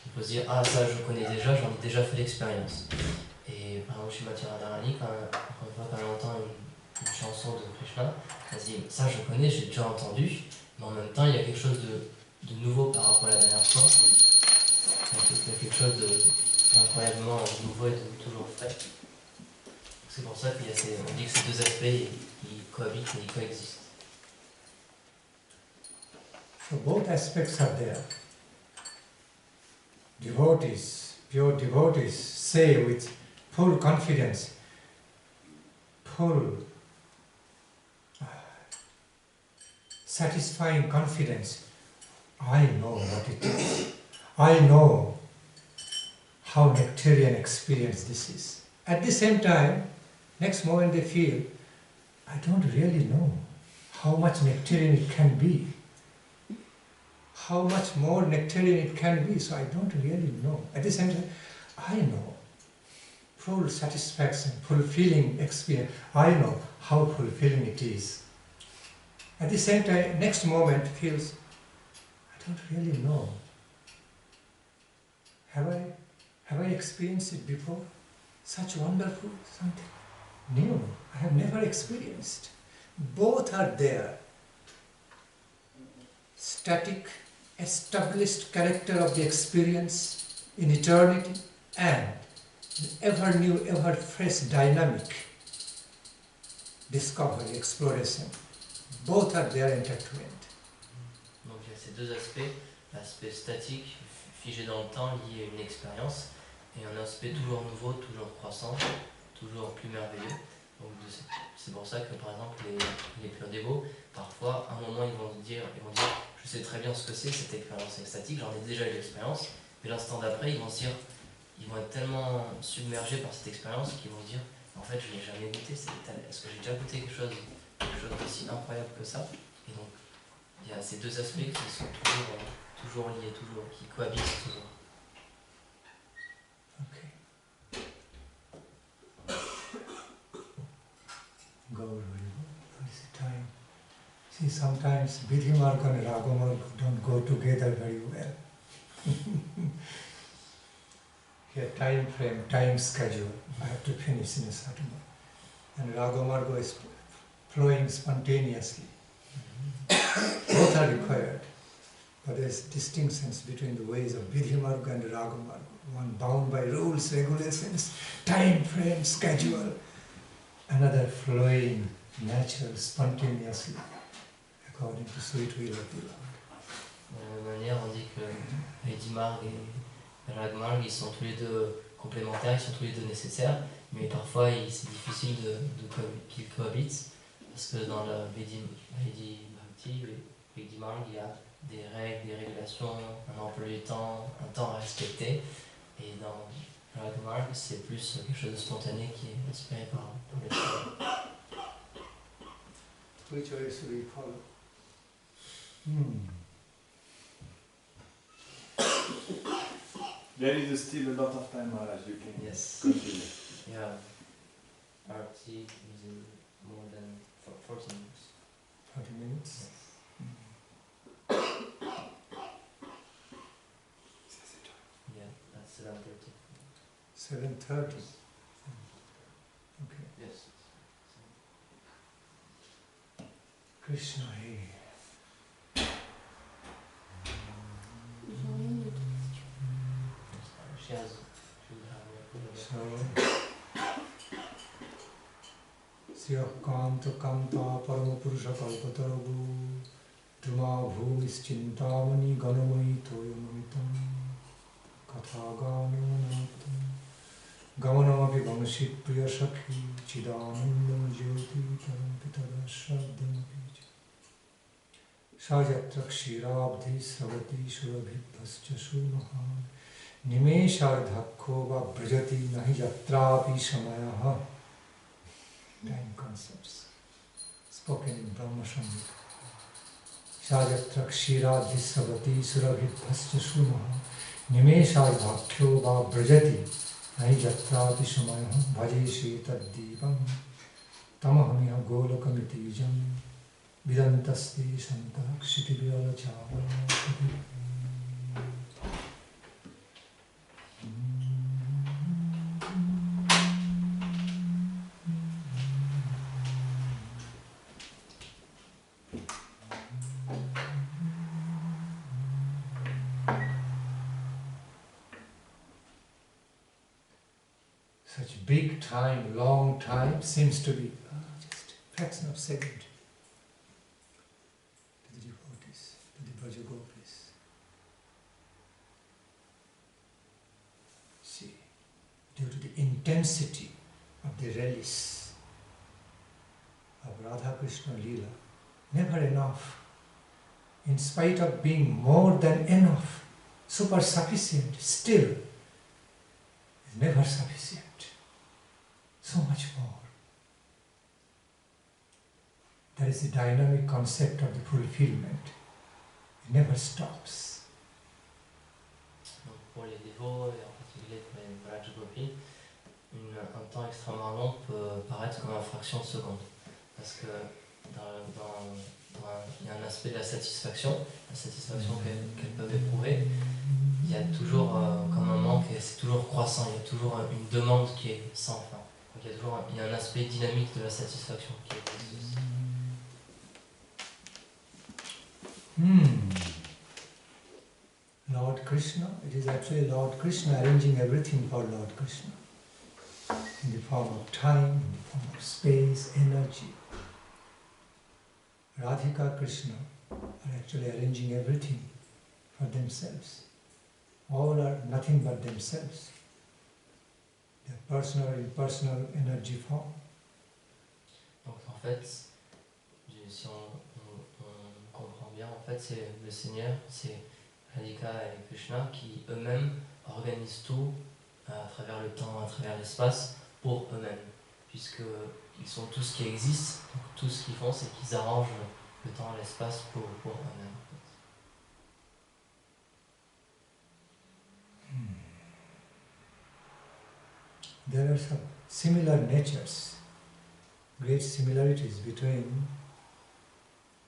[SPEAKER 2] on peut se dire ah ça je connais déjà, j'en ai déjà fait l'expérience. Et par exemple chez Mathieu Radharani, quand on entend une chanson de Krishna, on se dit ça je connais, j'ai déjà entendu, mais en même temps il y a quelque chose de nouveau par rapport à la dernière fois. Il y a quelque chose d'incroyablement nouveau et de toujours frais. C'est pour ça qu'on dit que ces deux aspects ils cohabitent et ils coexistent.
[SPEAKER 1] So both aspects are there. Devotees, pure devotees, say with full confidence, full satisfying confidence, I know what it is. I know how nectarian experience this is. At the same time, next moment they feel, I don't really know how much nectarian it can be. How much more nectarian it can be, so I don't really know. At the same time, I know. Full satisfaction, fulfilling experience. I know how fulfilling it is. At the same time, next moment feels, I don't really know. Have I experienced it before? Such wonderful, something new. I have never experienced. Both are there. Static, established character of the experience in eternity and ever new, ever fresh dynamic discovery, exploration. Both are there intertwined.
[SPEAKER 2] Donc il y a ces deux aspects, l'aspect statique, figé dans le temps, lié à une expérience, et un aspect toujours nouveau, toujours croissant, toujours plus merveilleux. Donc c'est pour ça que par exemple les purs dévots, parfois à un moment ils vont dire je sais très bien ce que c'est cette expérience extatique, j'en ai déjà eu l'expérience, mais l'instant d'après ils vont se dire, ils vont être tellement submergés par cette expérience qu'ils vont se dire en fait je n'ai jamais goûté, est-ce que j'ai déjà goûté quelque chose d'aussi incroyable que ça? Et donc il y a ces deux aspects qui sont toujours liés, qui cohabitent toujours.
[SPEAKER 1] Go, what is the time? See, sometimes Vidhimarga and Ragamarga don't go together very well. Here, time frame, time schedule, I have to finish in a certain way. And Ragamarga is flowing spontaneously. Both are required. But there is distinctions between the ways of Vidhimarga and Ragamarga. One bound by rules, regulations, time frame, schedule. Another flowing, natural, spontaneously, according to sweet will of the Lord.
[SPEAKER 2] De la même manière, on dit que Vidhimarga et Ragamarga, ils sont tous les deux complémentaires, ils sont tous les deux nécessaires, mais parfois c'est difficile qu'ils cohabitent, parce que dans la Vidhimarga, il y a des règles, des régulations, un emploi du temps, un temps à respecter, et dans Ragamarga, c'est plus quelque chose de spontané qui est inspiré par l'esprit.
[SPEAKER 1] Which way should we follow?
[SPEAKER 7] There is still a lot of time, Maharaj. You can continue.
[SPEAKER 2] Yeah, RT is more than 40 minutes.
[SPEAKER 1] 40 minutes?
[SPEAKER 2] Yeah, that's 7:30.
[SPEAKER 1] 7:30. Okay.
[SPEAKER 2] Yes.
[SPEAKER 1] Krishna, hey. Siyah kanta kanta parama purusha kalpatarabu Druma bhumischintamani ganamai toyamamitam kathagano natam gamanamapi vamashit priya sakhi chidanandam jyoti parampitava shraddhamapi sajatra kshirabdhi savati surabhibhascha sumahan nimeshardhakho va brajati nahi yatrapi samayaha. Nine concepts spoken in Brahma Samhita. Sajatra kshirabdhi savati surabhibhascha sumahan nimeshardhakho va brajati nahi yatrapi samayaha bhaje shri taddipam tamahamiha golaka mitijam Vidantasti Santa Kshiti Vyola Chava. Such big time, long time seems to be just a fraction of a second to the devotees, to the Brajagopis. See, due to the intensity of the relish of Radha Krishna Leela, never enough. In spite of being more than enough, super sufficient, still is never sufficient. So much more. That is the dynamic concept of the fulfillment. It never stops.
[SPEAKER 2] Donc pour les dévots, et en particulier pour les Brajagopis, un temps extrêmement long peut paraître comme une fraction de seconde. Parce que il y a un aspect de la satisfaction qu'elles peuvent éprouver. Il y a toujours comme un manque, et c'est toujours croissant, il y a toujours une demande qui est sans fin. Donc il y a un aspect dynamique de la satisfaction qui existe aussi.
[SPEAKER 1] Lord Krishna, it is actually Lord Krishna arranging everything for Lord Krishna. In the form of time, in the form of space, energy. Radhika Krishna are actually arranging everything for themselves. All are nothing but themselves. Their personal and impersonal energy form.
[SPEAKER 2] Donc en fait, si on comprend bien, en fait c'est le Seigneur, c'est Radhika et Krishna qui eux-mêmes organisent tout à travers le temps, à travers l'espace pour eux-mêmes, puisqu'ils sont tout ce qui existe, donc tout ce qu'ils font c'est qu'ils arrangent le temps et l'espace pour eux-mêmes.
[SPEAKER 1] There are some similar natures, great similarities between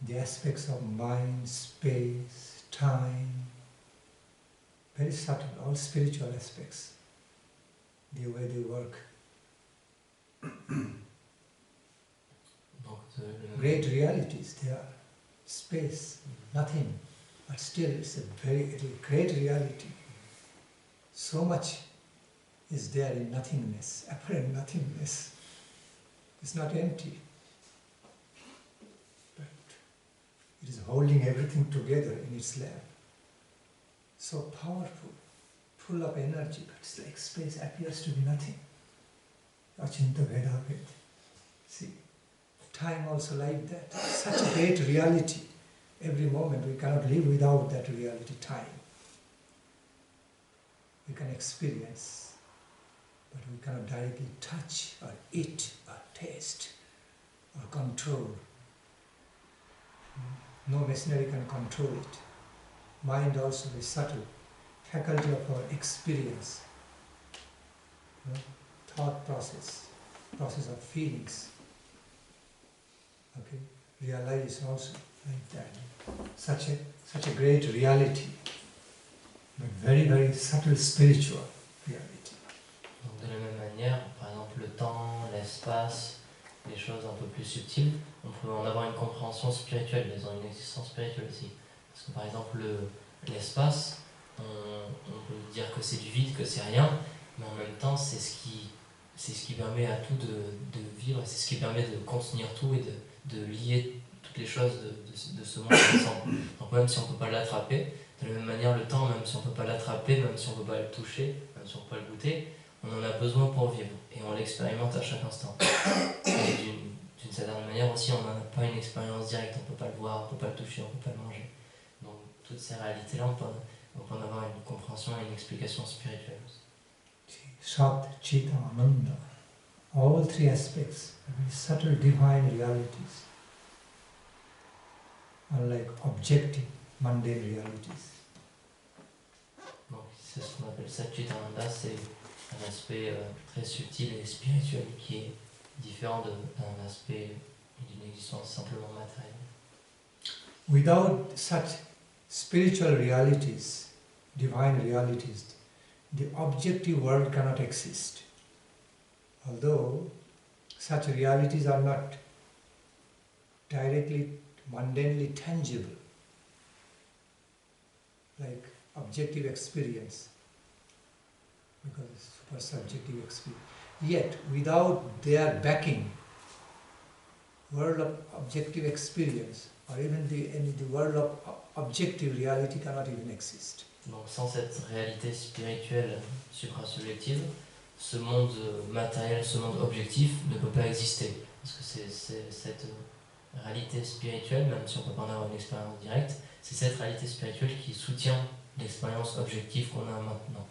[SPEAKER 1] the aspects of mind, space, time, very subtle, all spiritual aspects, the way they work. Great realities they are, space, nothing, but still it's a great reality. So much is there in nothingness, apparent nothingness. It's not empty, but it is holding everything together in its lap. So powerful, full of energy, but it's like space appears to be nothing. Achinta Vedabhed. See, time also like that. Such a great reality. Every moment we cannot live without that reality, time. We can experience, but we cannot directly touch or eat or taste or control. No machinery can control it. Mind also is subtle, faculty of our experience, thought process of feelings. Okay, realization also like that. Such a great reality, but very, very subtle spiritual reality.
[SPEAKER 2] Donc de la même manière, par exemple le temps, l'espace, les choses un peu plus subtiles, on peut en avoir une compréhension spirituelle, elles ont une existence spirituelle aussi. Parce que par exemple l'espace, on peut dire que c'est du vide, que c'est rien, mais en même temps c'est ce qui permet à tout de vivre, c'est ce qui permet de contenir tout et de lier toutes les choses de ce monde ensemble. Donc même si on ne peut pas l'attraper, de la même manière le temps, même si on ne peut pas l'attraper, même si on ne peut pas le toucher, même si on ne peut pas le goûter, on en a besoin pour vivre et on l'expérimente à chaque instant. Et d'une certaine manière aussi, on n'en a pas une expérience directe, on ne peut pas le voir, on ne peut pas le toucher, on ne peut pas le manger. Donc toutes ces réalités-là, on peut en avoir une compréhension et une explication spirituelle aussi.
[SPEAKER 1] Sat, Chita, Ananda, all three aspects are very subtle divine realities, unlike objective, mundane realities.
[SPEAKER 2] Donc c'est ce qu'on appelle Satchitananda, c'est un aspect très subtil et spirituel qui est différent d'un aspect d'une existence simplement matérielle.
[SPEAKER 1] Without such spiritual realities, divine realities, the objective world cannot exist. Although such realities are not directly, mundanely tangible, like objective experience, because it's super subjective experience. Yet, without their backing, world of objective experience, or even the world of objective reality cannot even exist.
[SPEAKER 2] Donc sans cette réalité spirituelle suprasubjective, ce monde matériel, ce monde objectif ne peut pas exister. Parce que c'est cette réalité spirituelle, même si on ne peut pas en avoir une expérience directe, c'est cette réalité spirituelle qui soutient l'expérience objective qu'on a maintenant.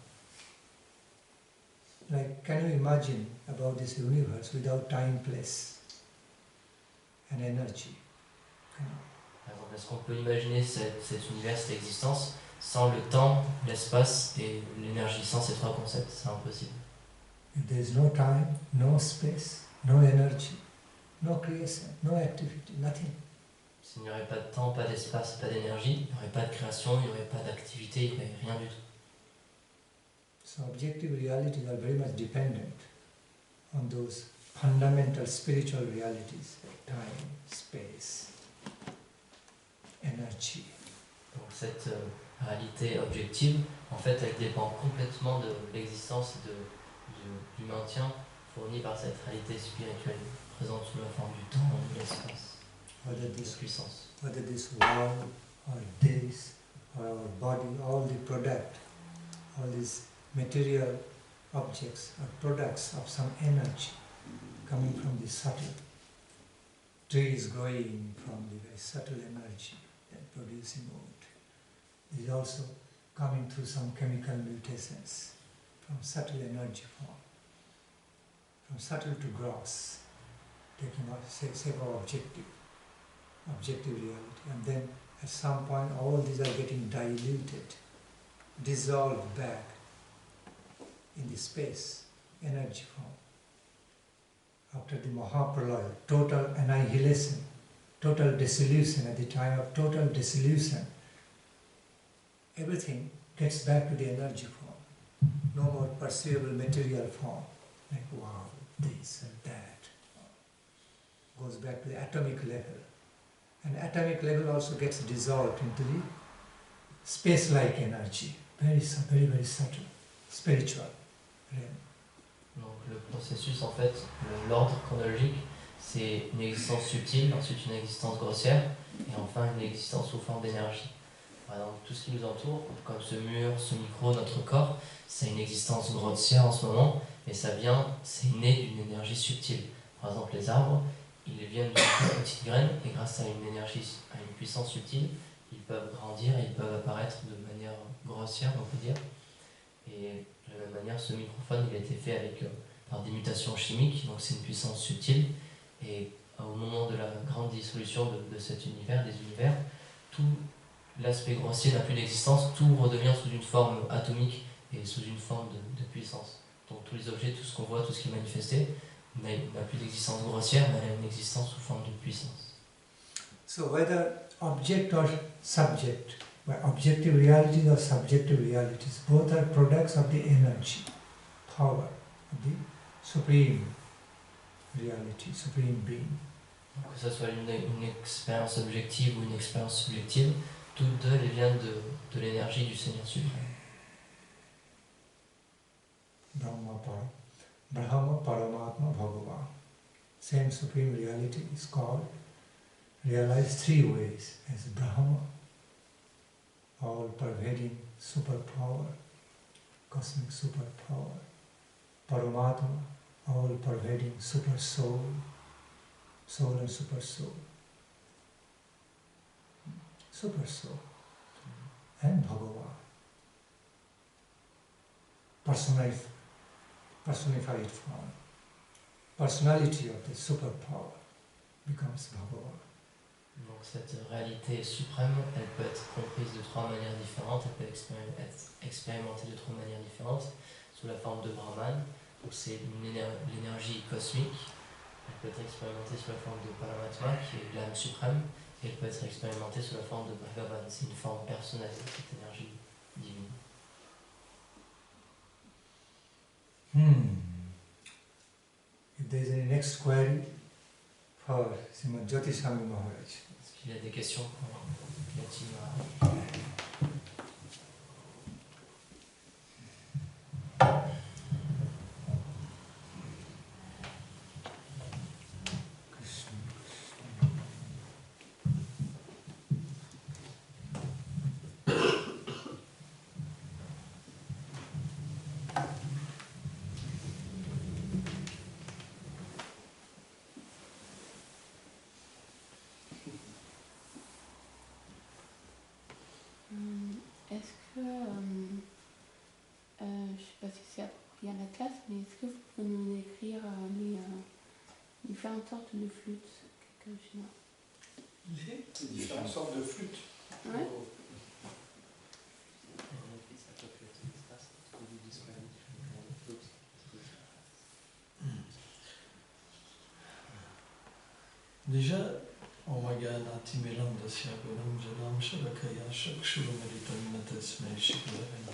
[SPEAKER 1] Like, can you imagine about this universe without time, place, and energy?
[SPEAKER 2] Par exemple, est-ce qu'on peut imaginer cet univers, cette existence, sans le temps, l'espace et l'énergie, sans ces trois concepts? C'est impossible.
[SPEAKER 1] If there is no time, no space, no energy, no creation, no activity, nothing.
[SPEAKER 2] S'il n'y aurait pas de temps, pas d'espace, pas d'énergie, il n'y aurait pas de création, il n'y aurait pas d'activité, il n'y aurait rien du tout.
[SPEAKER 1] So objective realities are very much dependent on those fundamental spiritual realities like time, space, energy.
[SPEAKER 2] Donc cette réalité objective, en fait, elle dépend complètement de l'existence et du maintien fourni par cette réalité spirituelle présente sous la forme du temps et de l'espace, de puissance.
[SPEAKER 1] Whether this world or this or our body, all the product, all these material objects are products of some energy coming from the subtle. Trees growing from the very subtle energy and producing wood. This is also coming through some chemical mutations from subtle energy form. From subtle to gross, taking shape of objective reality. And then at some point all these are getting diluted, dissolved back in the space, energy form. After the Mahapralaya, total annihilation, total dissolution, at the time of total dissolution, everything gets back to the energy form. No more perceivable material form, like wow, this and that. Goes back to the atomic level. And atomic level also gets dissolved into the space-like energy, very subtle, spiritual realm.
[SPEAKER 2] Donc le processus, en fait, l'ordre chronologique, c'est une existence subtile, ensuite une existence grossière, et enfin une existence sous forme d'énergie. Par exemple, tout ce qui nous entoure, comme ce mur, ce micro, notre corps, c'est une existence grossière en ce moment, et ça vient, c'est né d'une énergie subtile. Par exemple, les arbres, ils viennent d'une petite graine, et grâce à une énergie, à une puissance subtile, ils peuvent grandir et ils peuvent apparaître de manière grossière, on peut dire. Et de la même manière, ce microphone, il a été fait par des mutations chimiques, donc c'est une puissance subtile. Et au moment de la grande dissolution de cet univers, des univers, tout l'aspect grossier n'a plus d'existence, tout redevient sous une forme atomique et sous une forme de puissance. Donc tous les objets, tout ce qu'on voit, tout ce qui est manifesté, n'a plus d'existence grossière, mais elle a une existence sous forme de puissance.
[SPEAKER 1] So whether object or subject, objective realities or subjective realities, both are products of the energy, power of the supreme reality, supreme being.
[SPEAKER 2] Que ce soit une expérience objective ou une expérience subjective, toutes deux elles viennent de l'énergie du Seigneur suprême.
[SPEAKER 1] Brahma Paramatma Bhagavan. Same supreme reality is called, realized three ways as Brahma, all-pervading superpower, cosmic superpower. Paramatma, all-pervading super soul, soul and super soul. Super soul. And Bhagavan, personified form. Personality of the superpower becomes Bhagavan.
[SPEAKER 2] Donc cette réalité suprême, elle peut être comprise de trois manières différentes, elle peut être expérimentée de trois manières différentes, sous la forme de Brahman, où c'est l'énergie cosmique, elle peut être expérimentée sous la forme de Paramatma, qui est l'âme suprême, Et elle peut être expérimentée sous la forme de Bhagavan, c'est une forme personnelle de cette énergie divine.
[SPEAKER 1] If there is any next query for Srimad Jyoti Swami Maharaj.
[SPEAKER 2] Est-ce qu'il y a des questions pour Yati Maharaj?
[SPEAKER 3] Est-ce que, je ne sais pas si c'est approprié à la classe, mais est-ce que vous pouvez nous écrire les différentes sortes de flûtes que je sais?
[SPEAKER 6] Les différentes sortes de flûtes.
[SPEAKER 3] Ouais.
[SPEAKER 4] Déjà, Omaganati Melandasya Gunam Jadam Shalakaya Shakshurumalitam Natasme Shiklavana.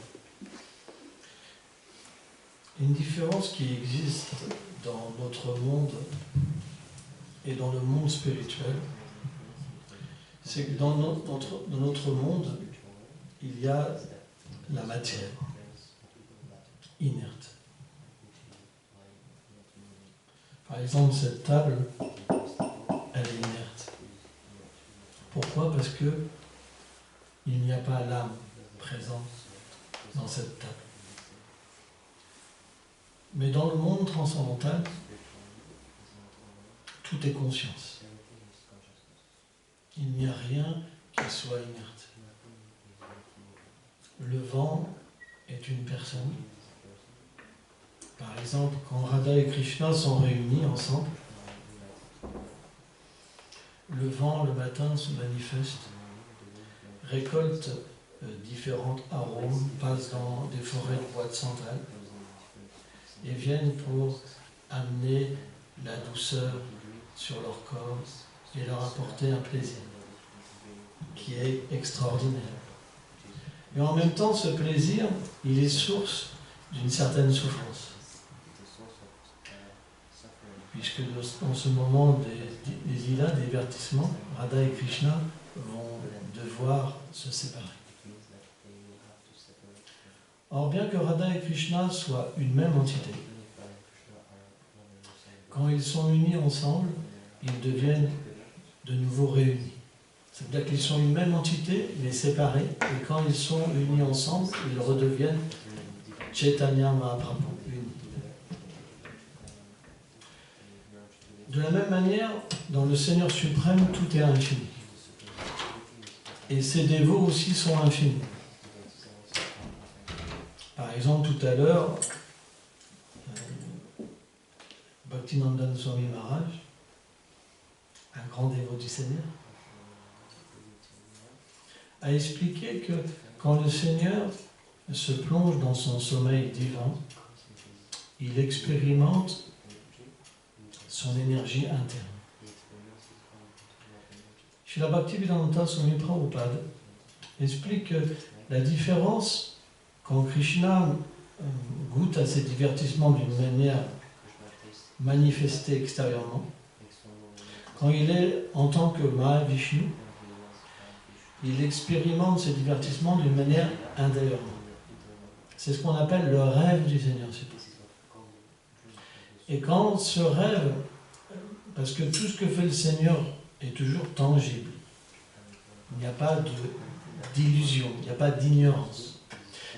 [SPEAKER 4] Une différence qui existe dans notre monde et dans le monde spirituel, c'est que dans notre monde, il y a la matière inerte. Par exemple, cette table, elle est inerte. Pourquoi? Parce que il n'y a pas l'âme présente dans cette table. Mais dans le monde transcendantal, tout est conscience. Il n'y a rien qui soit inerte. Le vent est une personne. Par exemple, quand Radha et Krishna sont réunis ensemble, le vent, le matin, se manifeste, récolte différents arômes, passe dans des forêts de bois centrales et viennent pour amener la douceur sur leur corps et leur apporter un plaisir qui est extraordinaire. Et en même temps, ce plaisir, il est source d'une certaine souffrance. Puisque dans ce moment des lilas, des divertissements, Radha et Krishna vont devoir se séparer. Or, bien que Radha et Krishna soient une même entité, quand ils sont unis ensemble, ils deviennent de nouveau réunis. C'est-à-dire qu'ils sont une même entité, mais séparés, et quand ils sont unis ensemble, ils redeviennent Chaitanya Mahaprabhu, unis. De la même manière, dans le Seigneur suprême, tout est infini. Et ses dévots aussi sont infinis. Par exemple, tout à l'heure, Bhakti Nandan Swami Maharaj, un grand dévot du Seigneur, a expliqué que quand le Seigneur se plonge dans son sommeil divin, il expérimente son énergie interne. Srila Bhakti Nandan Swami Prabhupada explique que la différence quand Krishna goûte à ses divertissements d'une manière manifestée extérieurement, quand il est en tant que Mahavishnu, il expérimente ces divertissements d'une manière intérieurement. C'est ce qu'on appelle le rêve du Seigneur suprême. Et quand ce rêve, parce que tout ce que fait le Seigneur est toujours tangible, il n'y a pas d'illusion, il n'y a pas d'ignorance.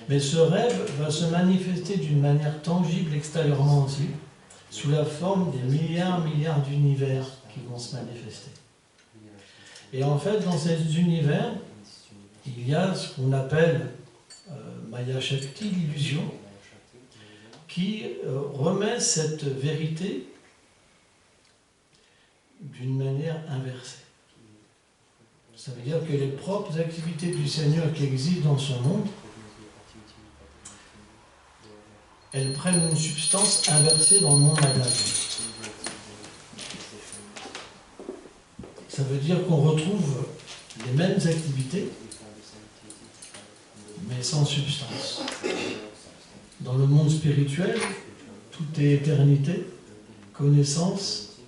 [SPEAKER 4] Mais ce rêve va se manifester d'une manière tangible extérieurement aussi, sous la forme des milliards d'univers qui vont se manifester. Et en fait, dans ces univers, il y a ce qu'on appelle Maya Shakti, l'illusion, qui remet cette vérité d'une manière inversée. Ça veut dire que les propres activités du Seigneur qui existent dans son monde, elles prennent une substance inversée dans le monde matériel. ça veut dire qu'on retrouve les mêmes activités, mais sans substance. Dans le monde spirituel, tout est éternité, connaissance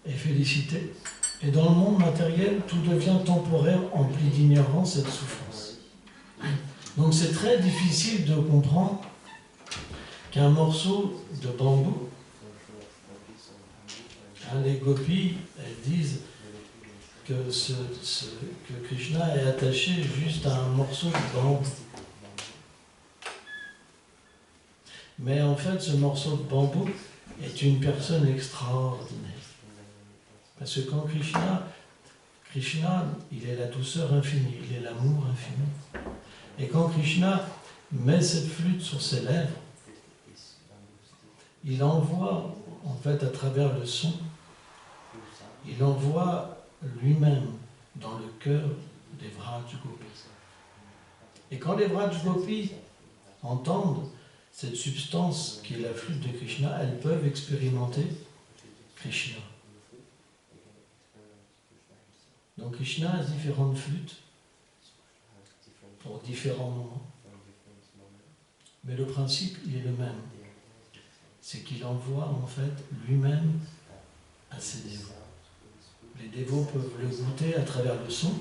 [SPEAKER 4] et félicité. Et dans le monde matériel, tout devient temporaire, empli d'ignorance et de souffrance. Donc c'est très difficile de comprendre qu'un morceau de bambou, les gopis, elles disent que Krishna est attaché juste à un morceau de bambou. Mais en fait, ce morceau de bambou est une personne extraordinaire. Parce que quand Krishna, il est la douceur infinie, il est l'amour infini. Et quand Krishna met cette flûte sur ses lèvres, il envoie, en fait, à travers le son, il envoie lui-même dans le cœur des Vraj Gopis. Et quand les Vraj Gopis entendent cette substance qui est la flûte de Krishna, elles peuvent expérimenter Krishna. Donc Krishna a différentes flûtes pour différents moments. Mais le principe, il est le même. C'est qu'il envoie en fait lui-même à ses dévots. Les dévots peuvent le goûter à travers le son,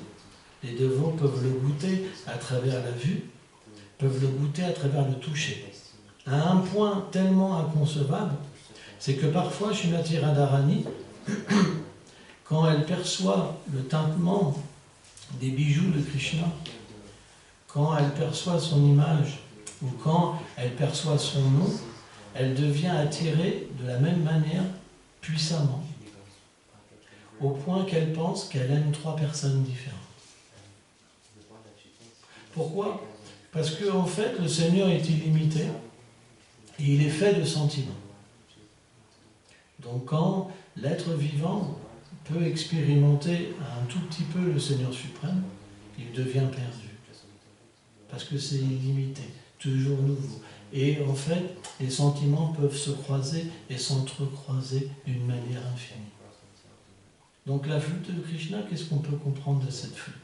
[SPEAKER 4] les dévots peuvent le goûter à travers la vue, peuvent le goûter à travers le toucher. À un point tellement inconcevable, c'est que parfois Srimati Radharani, quand elle perçoit le tintement des bijoux de Krishna, quand elle perçoit son image, ou quand elle perçoit son nom, elle devient attirée de la même manière, puissamment, au point qu'elle pense qu'elle aime 3 personnes différentes. Pourquoi? Parce que en fait, le Seigneur est illimité, et il est fait de sentiments. Donc quand l'être vivant peut expérimenter un tout petit peu le Seigneur suprême, il devient perdu. Parce que c'est illimité, toujours nouveau. Et en fait, les sentiments peuvent se croiser et s'entrecroiser d'une manière infinie. Donc la flûte de Krishna, qu'est-ce qu'on peut comprendre de cette flûte?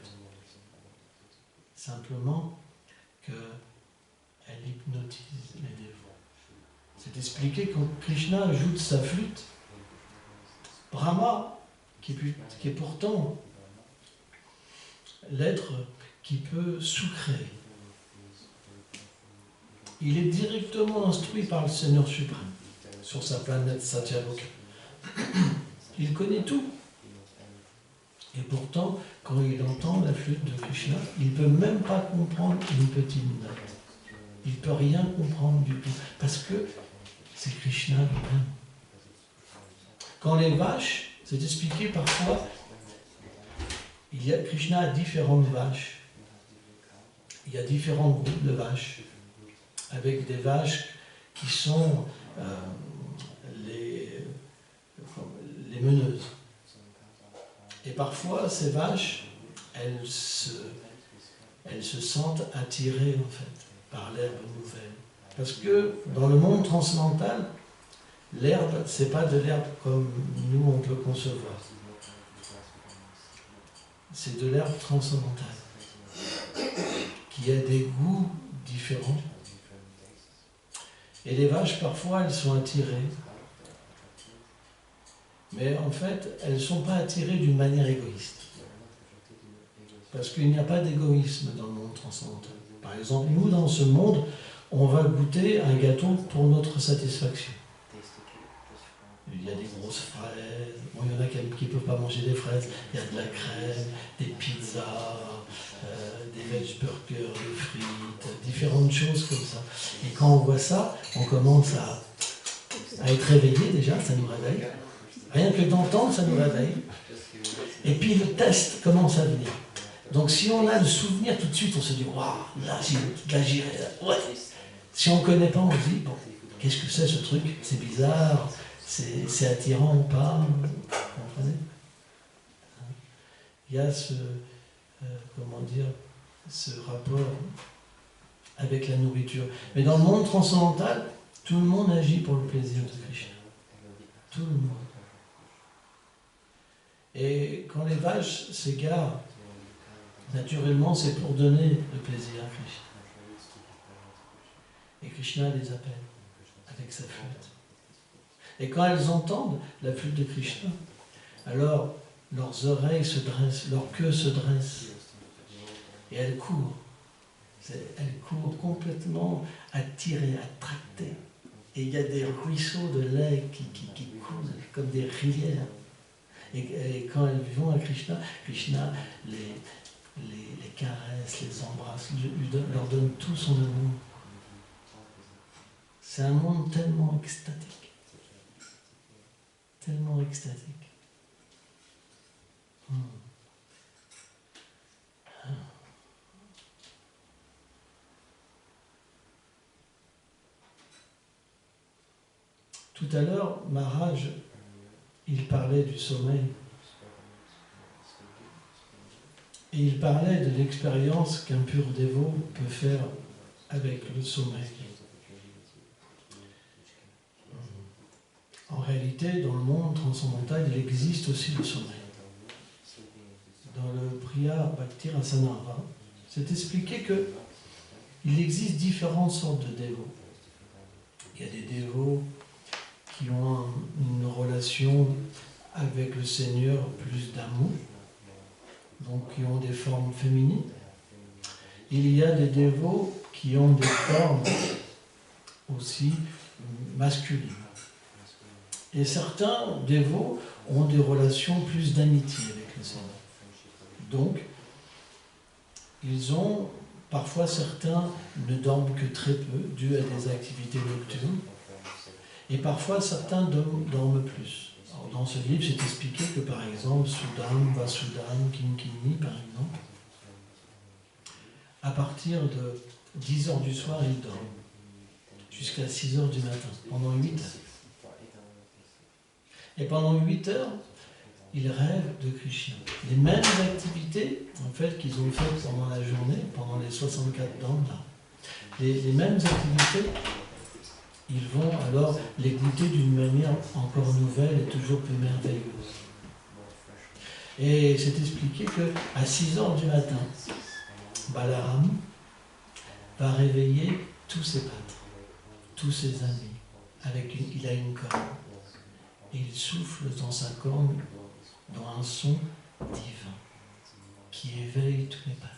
[SPEAKER 4] Simplement qu'elle hypnotise les dévots. C'est expliqué quand Krishna joue de sa flûte, Brahma, qui est pourtant l'être qui peut sous-créer, il est directement instruit par le Seigneur suprême sur sa planète Satyaloka. Il connaît tout. Et pourtant, quand il entend la flûte de Krishna, il ne peut même pas comprendre une petite note. Il ne peut rien comprendre du tout. Parce que c'est Krishna lui-même. Quand les vaches, c'est expliqué parfois, Krishna a différentes vaches. Il y a différents groupes de vaches, avec des vaches qui sont les meneuses. Et parfois, ces vaches, elles se sentent attirées, en fait, par l'herbe nouvelle. Parce que dans le monde transcendantal, l'herbe, ce n'est pas de l'herbe comme nous, on peut concevoir. C'est de l'herbe transcendantale, qui a des goûts différents. Et les vaches, parfois, elles sont attirées. Mais en fait, elles ne sont pas attirées d'une manière égoïste. Parce qu'il n'y a pas d'égoïsme dans le monde transcendantal. Par exemple, nous, dans ce monde, on va goûter un gâteau pour notre satisfaction. Il y a des grosses fraises, bon, il y en a qui ne peuvent pas manger des fraises, il y a de la crème, des pizzas, des veg burgers, des frites, différentes choses comme ça. Et quand on voit ça, on commence à être réveillé déjà, ça nous réveille. Rien que d'entendre, ça nous réveille. Et puis le test commence à venir. Donc si on a le souvenir tout de suite, on se dit « Waouh, là j'irai, ouais ». Si on ne connaît pas, on se dit « Bon, qu'est-ce que c'est ce truc? C'est bizarre, c'est attirant ou pas ?» Vous comprenez? Il y a ce rapport avec la nourriture. Mais dans le monde transcendantal, tout le monde agit pour le plaisir de Krishna. Tout le monde. Et quand les vaches s'égarent, naturellement, c'est pour donner le plaisir à Krishna. Et Krishna les appelle avec sa flûte. Et quand elles entendent la flûte de Krishna, alors leurs oreilles se dressent, leur queue se dresse, et elles courent. Elles courent complètement attirées, attractées. Et il y a des ruisseaux de lait qui coulent comme des rivières. Et quand elles vont à Krishna, Krishna les caresse, les embrasse, leur donne tout son amour. C'est un monde tellement extatique. Tellement extatique. Tout à l'heure, Maharaj, il parlait du sommeil. Et il parlait de l'expérience qu'un pur dévot peut faire avec le sommeil. En réalité, dans le monde transcendantal, il existe aussi le sommeil. Dans le Priya Bhakti Rasanara, c'est expliqué qu'il existe différentes sortes de dévots. Il y a des dévots qui ont une relation avec le Seigneur plus d'amour, donc qui ont des formes féminines. Il y a des dévots qui ont des formes aussi masculines. Et certains dévots ont des relations plus d'amitié avec le Seigneur. Donc, ils ont, parfois certains ne dorment que très peu, dû à des activités nocturnes, et parfois certains dorment plus. Alors, dans ce livre, c'est expliqué que par exemple, Sudam, Vasudam, Kinkini, par exemple, à partir de 10h du soir, ils dorment, jusqu'à 6h du matin, pendant 8 heures. Et pendant 8 heures, ils rêvent de Krishna. Les mêmes activités, en fait, qu'ils ont faites pendant la journée, pendant les 64 dents, là. Les mêmes activités, ils vont alors les goûter d'une manière encore nouvelle et toujours plus merveilleuse. Et c'est expliqué qu'à 6h du matin, Balaram va réveiller tous ses pâtres, tous ses amis. Il a une corne. Et il souffle dans sa corne dans un son divin qui éveille tous les pâtres.